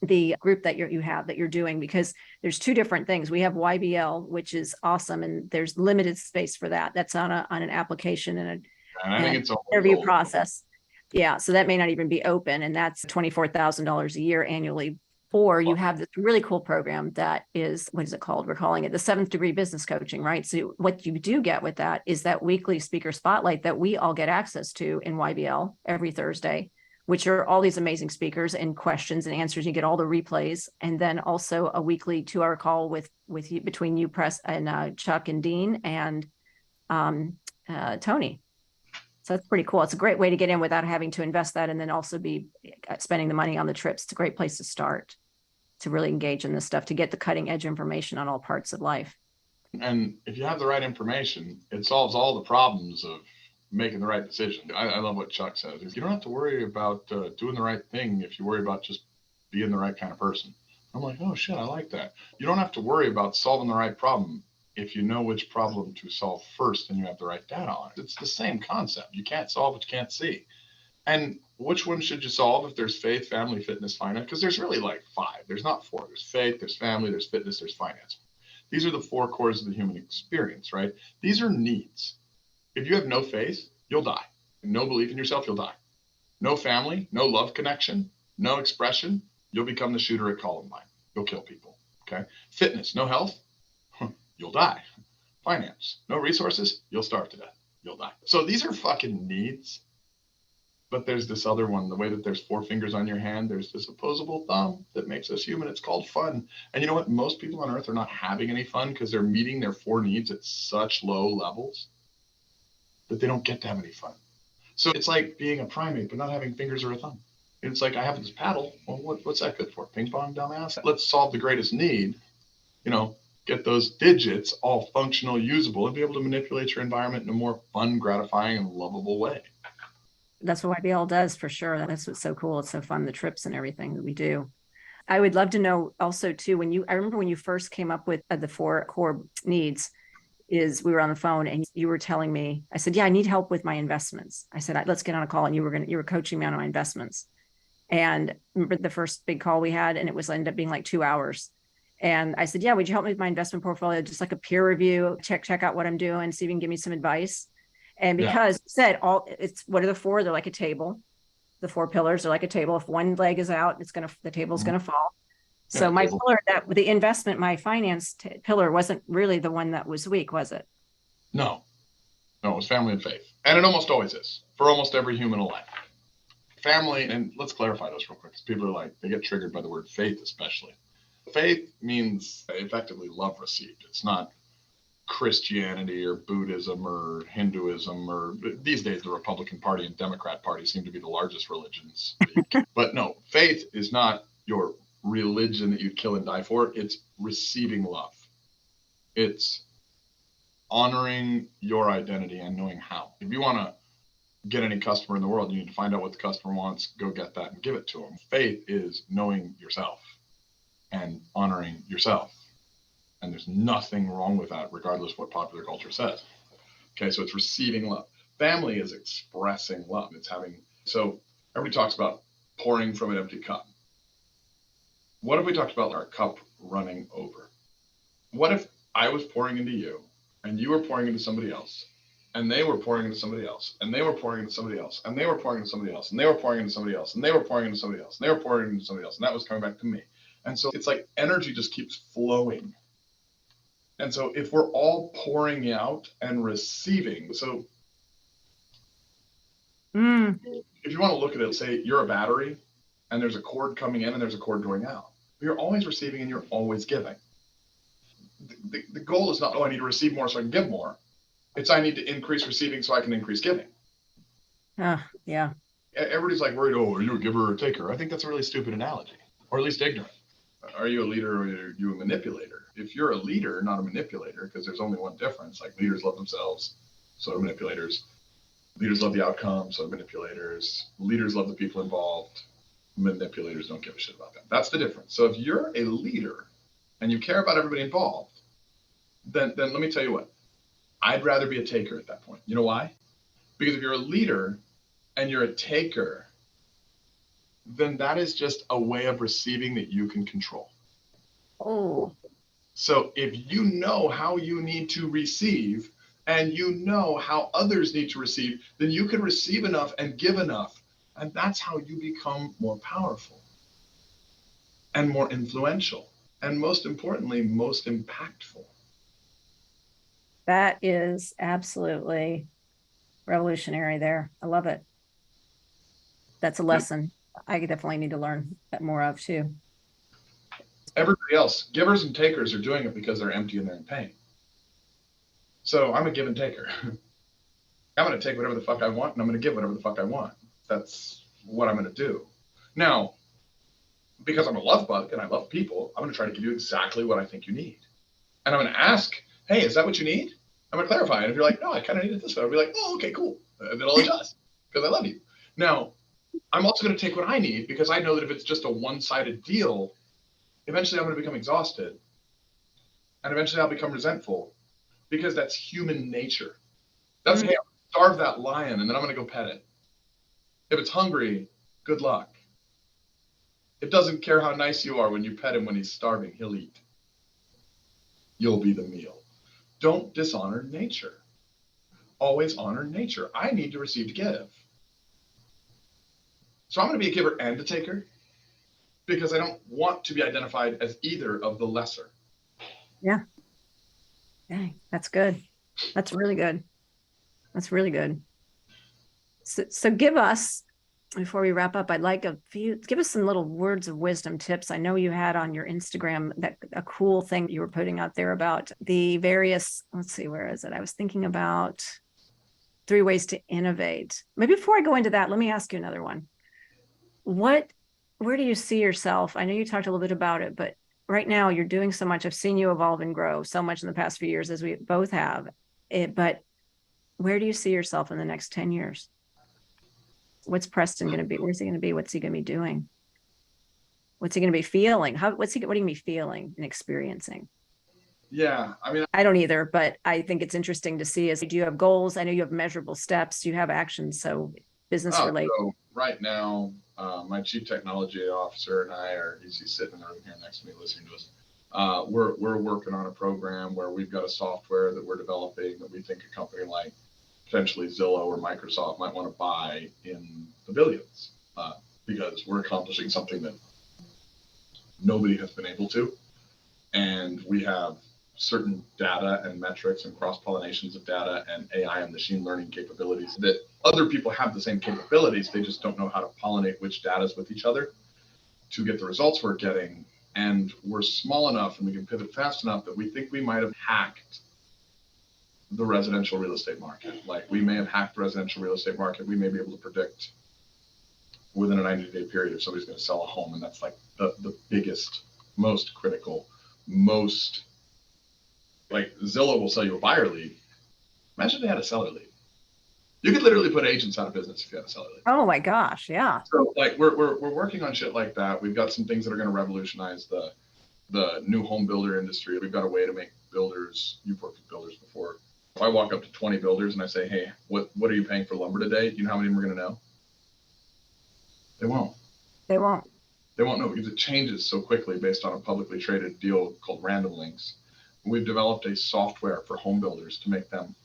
the group that you're doing, because there's two different things. We have YBL, which is awesome. And there's limited space for that. That's on an application and I think it's an interview process. Yeah. So that may not even be open. And that's $24,000 a year annually. Or you have this really cool program that is, what is it called? We're calling it the 7th degree business coaching, right? So what you do get with that is that weekly speaker spotlight that we all get access to in YBL every Thursday, which are all these amazing speakers and questions and answers. You get all the replays, and then also a weekly 2-hour call with you, between you, Press, and Chuck and Dean and Tony. So that's pretty cool. It's a great way to get in without having to invest that and then also be spending the money on the trips. It's a great place to start to really engage in this stuff, to get the cutting edge information on all parts of life. And if you have the right information, it solves all the problems of making the right decision. I love what Chuck says. You don't have to worry about doing the right thing if you worry about just being the right kind of person. I'm like, oh shit, I like that. You don't have to worry about solving the right problem if you know which problem to solve first and you have the right data on it. It's the same concept. You can't solve what you can't see. And which one should you solve if there's faith, family, fitness, finance? Because there's really like 5. There's not 4. There's faith, there's family, there's fitness, there's finance. These are the 4 cores of the human experience, right? These are needs. If you have no faith, you'll die. No belief in yourself, you'll die. No family, no love connection, no expression, you'll become the shooter at Columbine. You'll kill people, okay? Fitness, no health, you'll die. Finance, no resources, you'll starve to death. You'll die. So these are fucking needs. But there's this other one, the way that there's 4 fingers on your hand, there's this opposable thumb that makes us human. It's called fun. And you know what? Most people on earth are not having any fun because they're meeting their 4 needs at such low levels that they don't get to have any fun. So it's like being a primate, but not having fingers or a thumb. It's like, I have this paddle. Well, what's that good for? Ping pong, dumbass? Let's solve the greatest need, get those digits all functional, usable, and be able to manipulate your environment in a more fun, gratifying, and lovable way. That's what YBL does, for sure. That's what's so cool. It's so fun, the trips and everything that we do. I would love to know also too, I remember when you first came up with the 4 core needs, we were on the phone and you were telling me, I said, yeah, I need help with my investments. I said, let's get on a call. And you were coaching me on my investments. And remember the first big call we had, and it ended up being like 2 hours. And I said, yeah, would you help me with my investment portfolio? Just like a peer review, check out what I'm doing, see if you can give me some advice. And because you said what are the 4? They're like a table. The 4 pillars are like a table. If one leg is out, the table's going to fall. So my pillar, the investment, my finance pillar wasn't really the one that was weak, was it? No, it was family and faith. And it almost always is for almost every human alive. Family, and let's clarify those real quick, because people are like, they get triggered by the word faith, especially. Faith means effectively love received. It's not Christianity or Buddhism or Hinduism, or these days the Republican Party and Democrat Party seem to be the largest religions. But no, faith is not your religion that you'd kill and die for. It's receiving love. It's honoring your identity and knowing how. If you want to get any customer in the world, you need to find out what the customer wants, go get that and give it to them. Faith is knowing yourself and honoring yourself. And there's nothing wrong with that, regardless what popular culture says. Okay, so it's receiving love. Family is expressing love. So everybody talks about pouring from an empty cup. What if we talked about our cup running over? What if I was pouring into you and you were pouring into somebody else, And they were pouring into somebody else, and they were pouring into somebody else, and they were pouring into somebody else, and they were pouring into somebody else, and they were pouring into somebody else, and they were pouring into somebody else, and that was coming back to me. And so it's like energy just keeps flowing. And so if we're all pouring out and receiving, so if you want to look at it, say you're a battery and there's a cord coming in and there's a cord going out. You're always receiving and you're always giving. The goal is not, oh, I need to receive more so I can give more. It's I need to increase receiving so I can increase giving. Yeah. Everybody's like worried, oh, are you a giver or a taker? I think that's a really stupid analogy, or at least ignorant. Are you a leader or are you a manipulator? If you're a leader, not a manipulator, because there's only one difference. Like leaders love themselves, so do manipulators. Leaders love the outcome, so do manipulators. Leaders love the people involved. Manipulators don't give a shit about that. That's the difference. So if you're a leader and you care about everybody involved, then let me tell you what, I'd rather be a taker at that point. You know why? Because if you're a leader and you're a taker, then that is just a way of receiving that you can control. Oh. So if you know how you need to receive and you know how others need to receive, then you can receive enough and give enough. And that's how you become more powerful and more influential. And most importantly, most impactful. That is absolutely revolutionary there. I love it. That's a lesson I definitely need to learn more of too. Everybody else, givers and takers, are doing it because they're empty and they're in pain. So I'm a give and taker. I'm going to take whatever the fuck I want and I'm going to give whatever the fuck I want. That's what I'm going to do. Now, because I'm a love bug and I love people, I'm going to try to give you exactly what I think you need. And I'm going to ask, hey, is that what you need? I'm going to clarify. And if you're like, no, I kind of need it this way, I'll be like, oh, okay, cool. And then I'll adjust because I love you. Now, I'm also going to take what I need because I know that if it's just a one-sided deal, eventually I'm going to become exhausted. And eventually I'll become resentful because that's human nature. That's, hey, I'll starve that lion and then I'm going to go pet it. If it's hungry, good luck. It doesn't care how nice you are when you pet him when he's starving, he'll eat. You'll be the meal. Don't dishonor nature. Always honor nature. I need to receive to give. So I'm going to be a giver and a taker because I don't want to be identified as either of the lesser. Yeah. Dang, that's good. That's really good. That's really good. So give us, before we wrap up, I'd like give us some little words of wisdom tips. I know you had on your Instagram that a cool thing you were putting out there about the various, let's see, where is it? I was thinking about 3 ways to innovate. Maybe before I go into that, let me ask you another one. Where do you see yourself? I know you talked a little bit about it, but right now you're doing so much. I've seen you evolve and grow so much in the past few years, as we both have. But where do you see yourself in the next 10 years? What's Preston going to be? Where's he going to be? What's he going to be doing? What's he going to be feeling? What are you going to be feeling and experiencing? Yeah, I mean, I don't either, but I think it's interesting to see. Do you have goals? I know you have measurable steps. Do you have actions? So business related. So right now, my chief technology officer and I he's sitting in the room here next to me listening to us. We're working on a program where we've got a software that we're developing that we think a company like potentially Zillow or Microsoft might want to buy in the billions, because we're accomplishing something that nobody has been able to. And we have certain data and metrics and cross-pollinations of data and AI and machine learning capabilities that other people have the same capabilities. They just don't know how to pollinate which data is with each other to get the results we're getting. And we're small enough and we can pivot fast enough that we think we might have hacked the residential real estate market. Like we may have hacked the residential real estate market. We may be able to predict within a 90-day period if somebody's going to sell a home. And that's like the biggest, most critical, most, like Zillow will sell you a buyer lead. Imagine if they had a seller lead. You could literally put agents out of business if you had a seller lead. Oh my gosh, yeah. So like we're working on shit like that. We've got some things that are going to revolutionize the new home builder industry. We've got a way to make builders, you've worked with builders before. If I walk up to 20 builders and I say, hey, what are you paying for lumber today? Do you know how many of them are going to know? They won't. They won't. They won't know because it changes so quickly based on a publicly traded deal called Random Links. We've developed a software for home builders to make them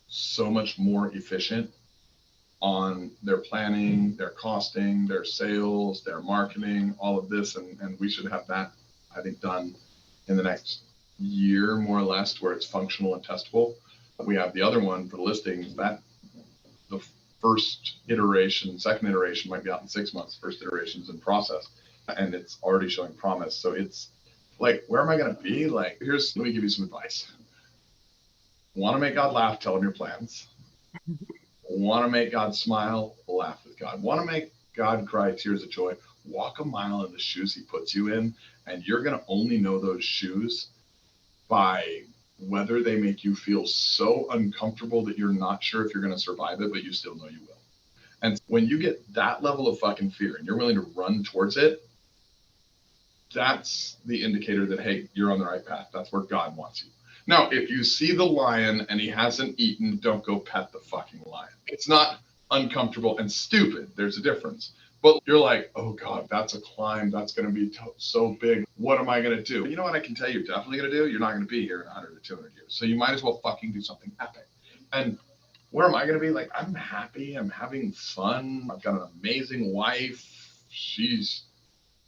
so much more efficient on their planning, their costing, their sales, their marketing, all of this. And we should have that, I think, done in the next year, more or less, where it's functional and testable. We have the other one for the listings that the first iteration, second iteration might be out in 6 months. First iteration's in process and it's already showing promise. So it's like, where am I going to be? Like, let me give you some advice. Want to make God laugh? Tell him your plans. Want to make God smile? Laugh with God. Want to make God cry tears of joy? Walk a mile in the shoes he puts you in, and you're going to only know those shoes by whether they make you feel so uncomfortable that you're not sure if you're going to survive it, but you still know you will. And when you get that level of fucking fear and you're willing to run towards it, that's the indicator that, hey, you're on the right path. That's where God wants you. Now, if you see the lion and he hasn't eaten, don't go pet the fucking lion. It's not uncomfortable and stupid. There's a difference. But you're like, oh God, that's a climb. That's going to be so big. What am I going to do? You know what I can tell you you're definitely going to do? You're not going to be here in 100 or 200 years. So you might as well fucking do something epic. And where am I going to be? Like, I'm happy. I'm having fun. I've got an amazing wife.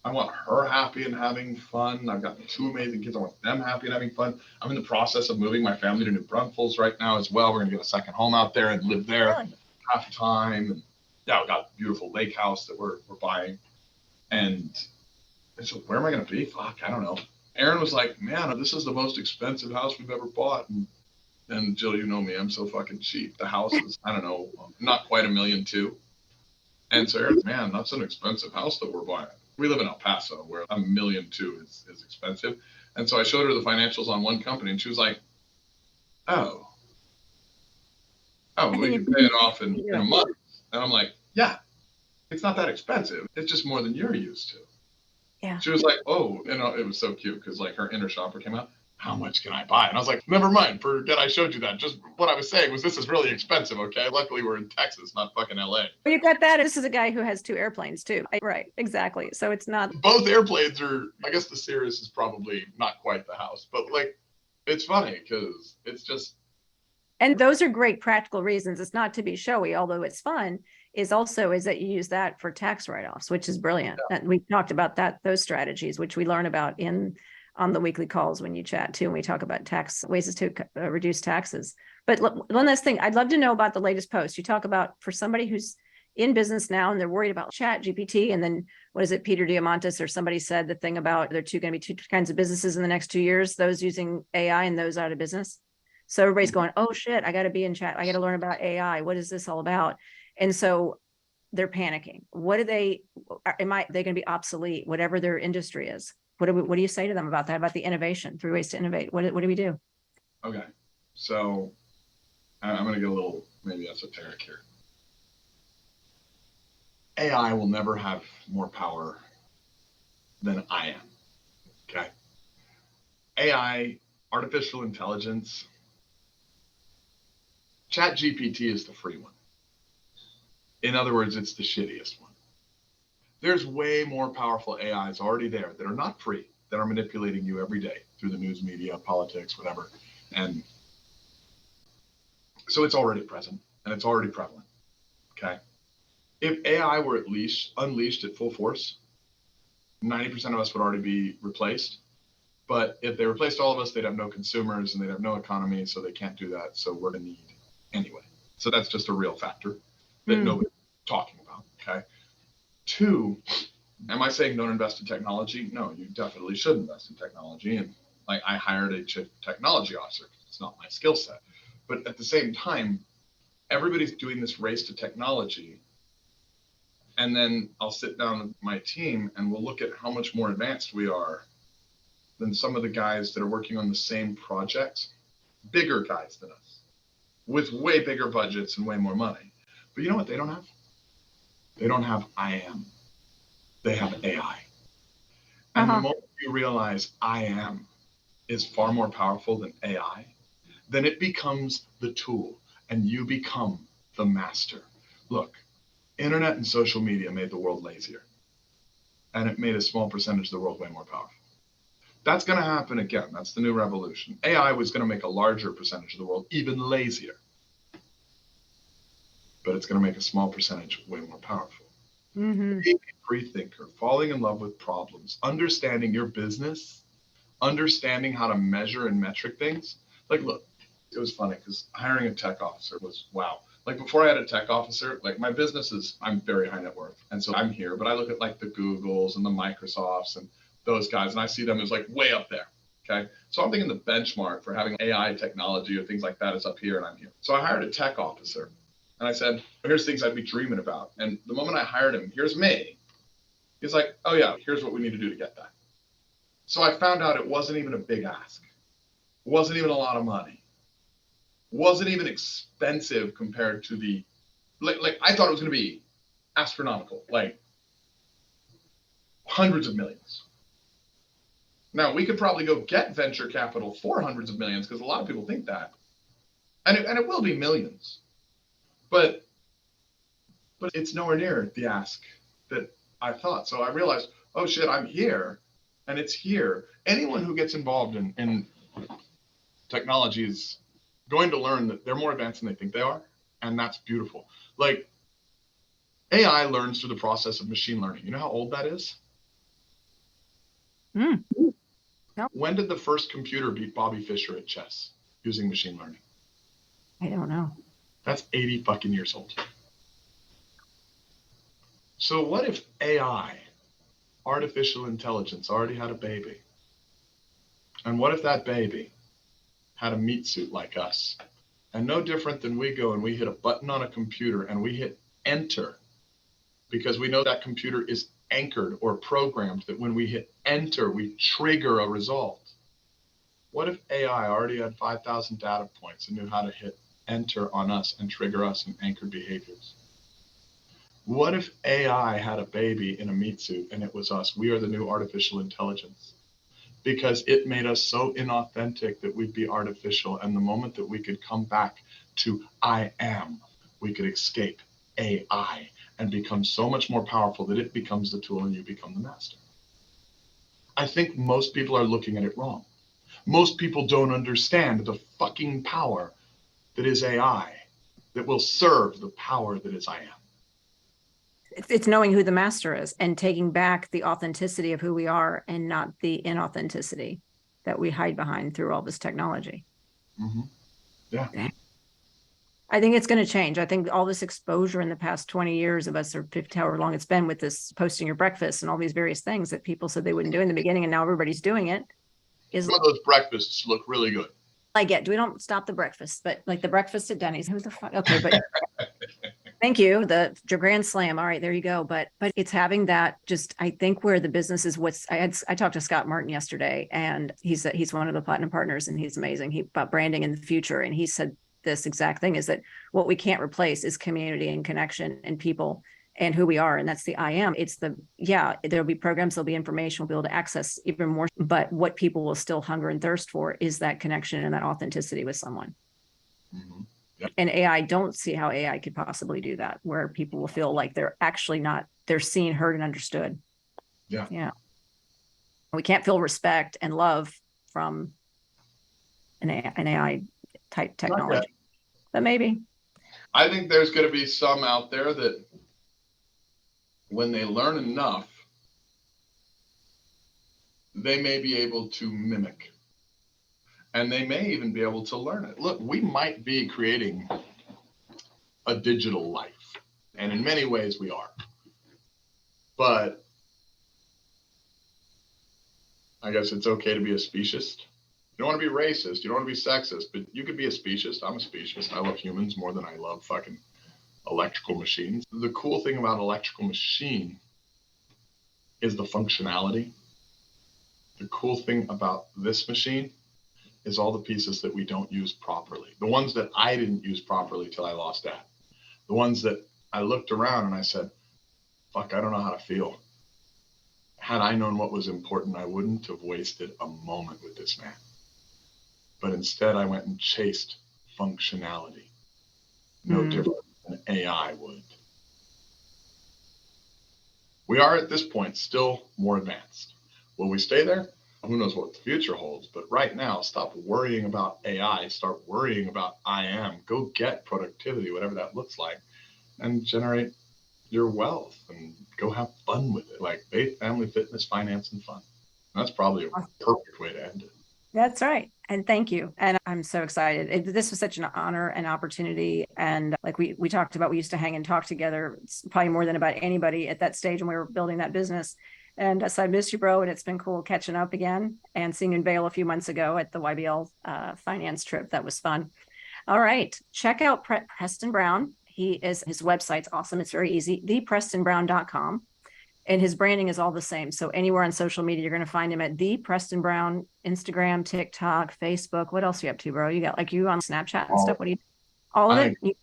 I want her happy and having fun. I've got 2 amazing kids. I want them happy and having fun. I'm in the process of moving my family to New Braunfels right now as well. We're going to get a second home out there and live there half the time. And yeah, we got a beautiful lake house that we're buying. And so where am I going to be? Fuck, I don't know. Aaron was like, man, this is the most expensive house we've ever bought. And Jill, you know me, I'm so fucking cheap. The house is, I don't know, not quite $1.2 million. And so Aaron's, man, that's an expensive house that we're buying. We live in El Paso, where $1.2 million is expensive. And so I showed her the financials on one company, and she was like, oh, we can pay it off in a month. And I'm like, yeah, it's not that expensive. It's just more than you're used to. Yeah. She was like, oh, and it was so cute because like her inner shopper came out. How much can I buy? And I was like, never mind, forget I showed you that. Just what I was saying was this is really expensive, okay? Luckily we're in Texas, not fucking LA. Well, you got that. This is a guy who has 2 airplanes too. Right, exactly. So it's not. Both airplanes are, I guess the Cirrus is probably not quite the house, but like, it's funny because it's just. And those are great practical reasons. It's not to be showy, although it's fun, is that you use that for tax write-offs, which is brilliant. Yeah. And we talked about those strategies, which we learn about on the weekly calls when you chat too, and we talk about ways to reduce taxes. But one last thing, I'd love to know about the latest post. You talk about for somebody who's in business now and they're worried about ChatGPT, and then what is it, Peter Diamandis or somebody said the thing about there are going to be 2 kinds of businesses in the next 2 years, those using AI and those out of business. So everybody's going, oh shit, I got to be in chat. I got to learn about AI. What is this all about? And so they're panicking. Are they going to be obsolete, whatever their industry is? What do you say to them about that, about the innovation, 3 ways to innovate? What do we do? Okay. So I'm going to get a little maybe esoteric here. AI will never have more power than I am. Okay. AI, artificial intelligence, ChatGPT is the free one. In other words, it's the shittiest one. There's way more powerful AIs already there that are not free, that are manipulating you every day through the news media, politics, whatever. And so it's already present and it's already prevalent. Okay. If AI were at least unleashed at full force, 90% of us would already be replaced. But if they replaced all of us, they'd have no consumers and they'd have no economy. So they can't do that. So we're going to need anyway. So that's just a real factor that nobody's talking about. Okay. 2, am I saying don't invest in technology? No, you definitely should invest in technology. And like I hired a chief technology officer. It's not my skill set. But at the same time, everybody's doing this race to technology. And then I'll sit down with my team and we'll look at how much more advanced we are than some of the guys that are working on the same projects, bigger guys than us, with way bigger budgets and way more money. But you know what they don't have? They don't have I am. They have AI. And the moment you realize I am is far more powerful than AI, then it becomes the tool and you become the master. Look, internet and social media made the world lazier. And it made a small percentage of the world way more powerful. That's going to happen again. That's the new revolution. AI was going to make a larger percentage of the world even lazier. but it's going to make a small percentage way more powerful. Mm-hmm. Being a free thinker, falling in love with problems, understanding your business, understanding how to measure and metric things. Like, look, it was funny because hiring a tech officer was wow. Like before I had a tech officer, like my business is, I'm very high net worth. And so I'm here, but I look at like the Googles and the Microsofts and those guys, and I see them as like way up there. Okay. So I'm thinking the benchmark for having AI technology or things like that is up here, and I'm here. So I hired a tech officer and I said, here's things I'd be dreaming about. And the moment I hired him, here's me. He's like, oh yeah, here's what we need to do to get that. So I found out it wasn't even a big ask. It wasn't even a lot of money. It wasn't even expensive compared to the, like I thought it was going to be astronomical, like hundreds of millions. Now we could probably go get venture capital for hundreds of millions because a lot of people think that, and it will be millions, but it's nowhere near the ask that I thought. So I realized, oh shit, I'm here. And it's here. Anyone who gets involved in technology is going to learn that they're more advanced than they think they are. And that's beautiful. Like AI learns through the process of machine learning. You know how old that is? No. When did the first computer beat Bobby Fischer at chess using machine learning? I don't know. That's 80 fucking years old. So what if AI, artificial intelligence, already had a baby? And what if that baby had a meat suit like us? And no different than we go and we hit a button on a computer and we hit enter because we know that computer is anchored or programmed that when we hit enter, we trigger a result. What if AI already had 5,000 data points and knew how to hit enter on us and trigger us in anchored behaviors? What if AI had a baby in a meat suit and it was us? We are the new artificial intelligence because it made us so inauthentic that we'd be artificial. And the moment that we could come back to I am, we could escape AI and become so much more powerful that it becomes the tool and you become the master. I think most people are looking at it wrong. Most people don't understand the fucking power that is AI that will serve the power that is I am. It's knowing who the master is and taking back the authenticity of who we are and not the inauthenticity that we hide behind through all this technology. Mm-hmm. Yeah. I think it's going to change. I think all this exposure in the past 20 years of us, or 50, however long it's been, with this posting your breakfast and all these various things that people said they wouldn't do in the beginning, and now everybody's doing it. Some of those breakfasts look really good. I get, we don't stop the breakfast, but like the breakfast at Denny's, who the fuck? Okay, but thank you. The Grand Slam. All right, there you go. But it's having that, just, I think where the business is, I talked to Scott Martin yesterday, and he's one of the platinum partners, and he's amazing. About branding in the future. And he said this exact thing, is that what we can't replace is community and connection and people and who we are. And that's the I am. It's there'll be programs, there'll be information, we'll be able to access even more. But what people will still hunger and thirst for is that connection and that authenticity with someone. Mm-hmm. Yep. And AI, don't see how AI could possibly do that, where people will feel like they're actually not, they're seen, heard, and understood. Yeah. Yeah. We can't feel respect and love from an AI type technology, but maybe. I think there's going to be some out there that when they learn enough, they may be able to mimic. And they may even be able to learn it. Look, we might be creating a digital life. And in many ways we are. But I guess it's okay to be a speciesist. You don't want to be racist. You don't want to be sexist. But you could be a speciesist. I'm a speciesist. I love humans more than I love fucking electrical machines. The cool thing about electrical machine is the functionality. The cool thing about this machine is all the pieces that we don't use properly. The ones that I didn't use properly till I lost Dad. The ones that I looked around and I said, fuck, I don't know how to feel. Had I known what was important, I wouldn't have wasted a moment with this man. But instead I went and chased functionality. No different than AI would. We are at this point still more advanced. Will we stay there? Who knows what the future holds, but right now, stop worrying about AI, start worrying about I am. Go get productivity, whatever that looks like, and generate your wealth and go have fun with it. Like faith, family, fitness, finance, and fun. That's probably a perfect way to end it. That's right. And thank you. And I'm so excited. This was such an honor and opportunity. And like we talked about, we used to hang and talk together. It's probably more than about anybody at that stage when we were building that business. And so I missed you, bro. And it's been cool catching up again and seeing you in Vail a few months ago at the YBL finance trip. That was fun. All right. Check out Preston Brown. His website's awesome. It's very easy. theprestonbrown.com. And his branding is all the same. So anywhere on social media, you're going to find him at the Preston Brown, Instagram, TikTok, Facebook. What else are you up to, bro? You got like you on Snapchat and stuff. What do you? All of it?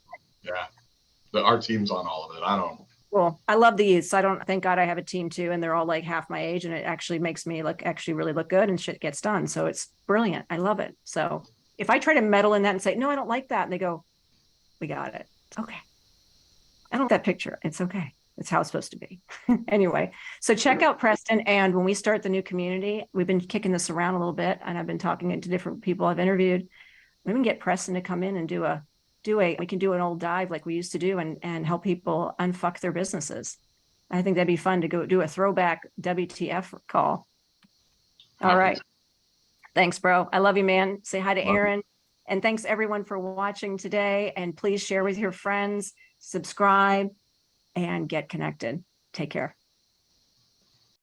Yeah. Our team's on all of it. I don't. Cool. I love the youth. So thank God I have a team too. And they're all like half my age. And it actually makes me really look good and shit gets done. So it's brilliant. I love it. So if I try to meddle in that and say, no, I don't like that. And they go, we got it. Okay. I don't like that picture. It's okay. It's how it's supposed to be. Anyway, so check out Preston. And when we start the new community, we've been kicking this around a little bit and I've been talking to different people I've interviewed. We can get Preston to come in and we can do an old dive like we used to do and help people unfuck their businesses. I think that'd be fun to go do a throwback WTF call. All right. Thanks, bro. I love you, man. Say hi to Aaron. And thanks everyone for watching today. And please share with your friends, subscribe, and get connected. Take care.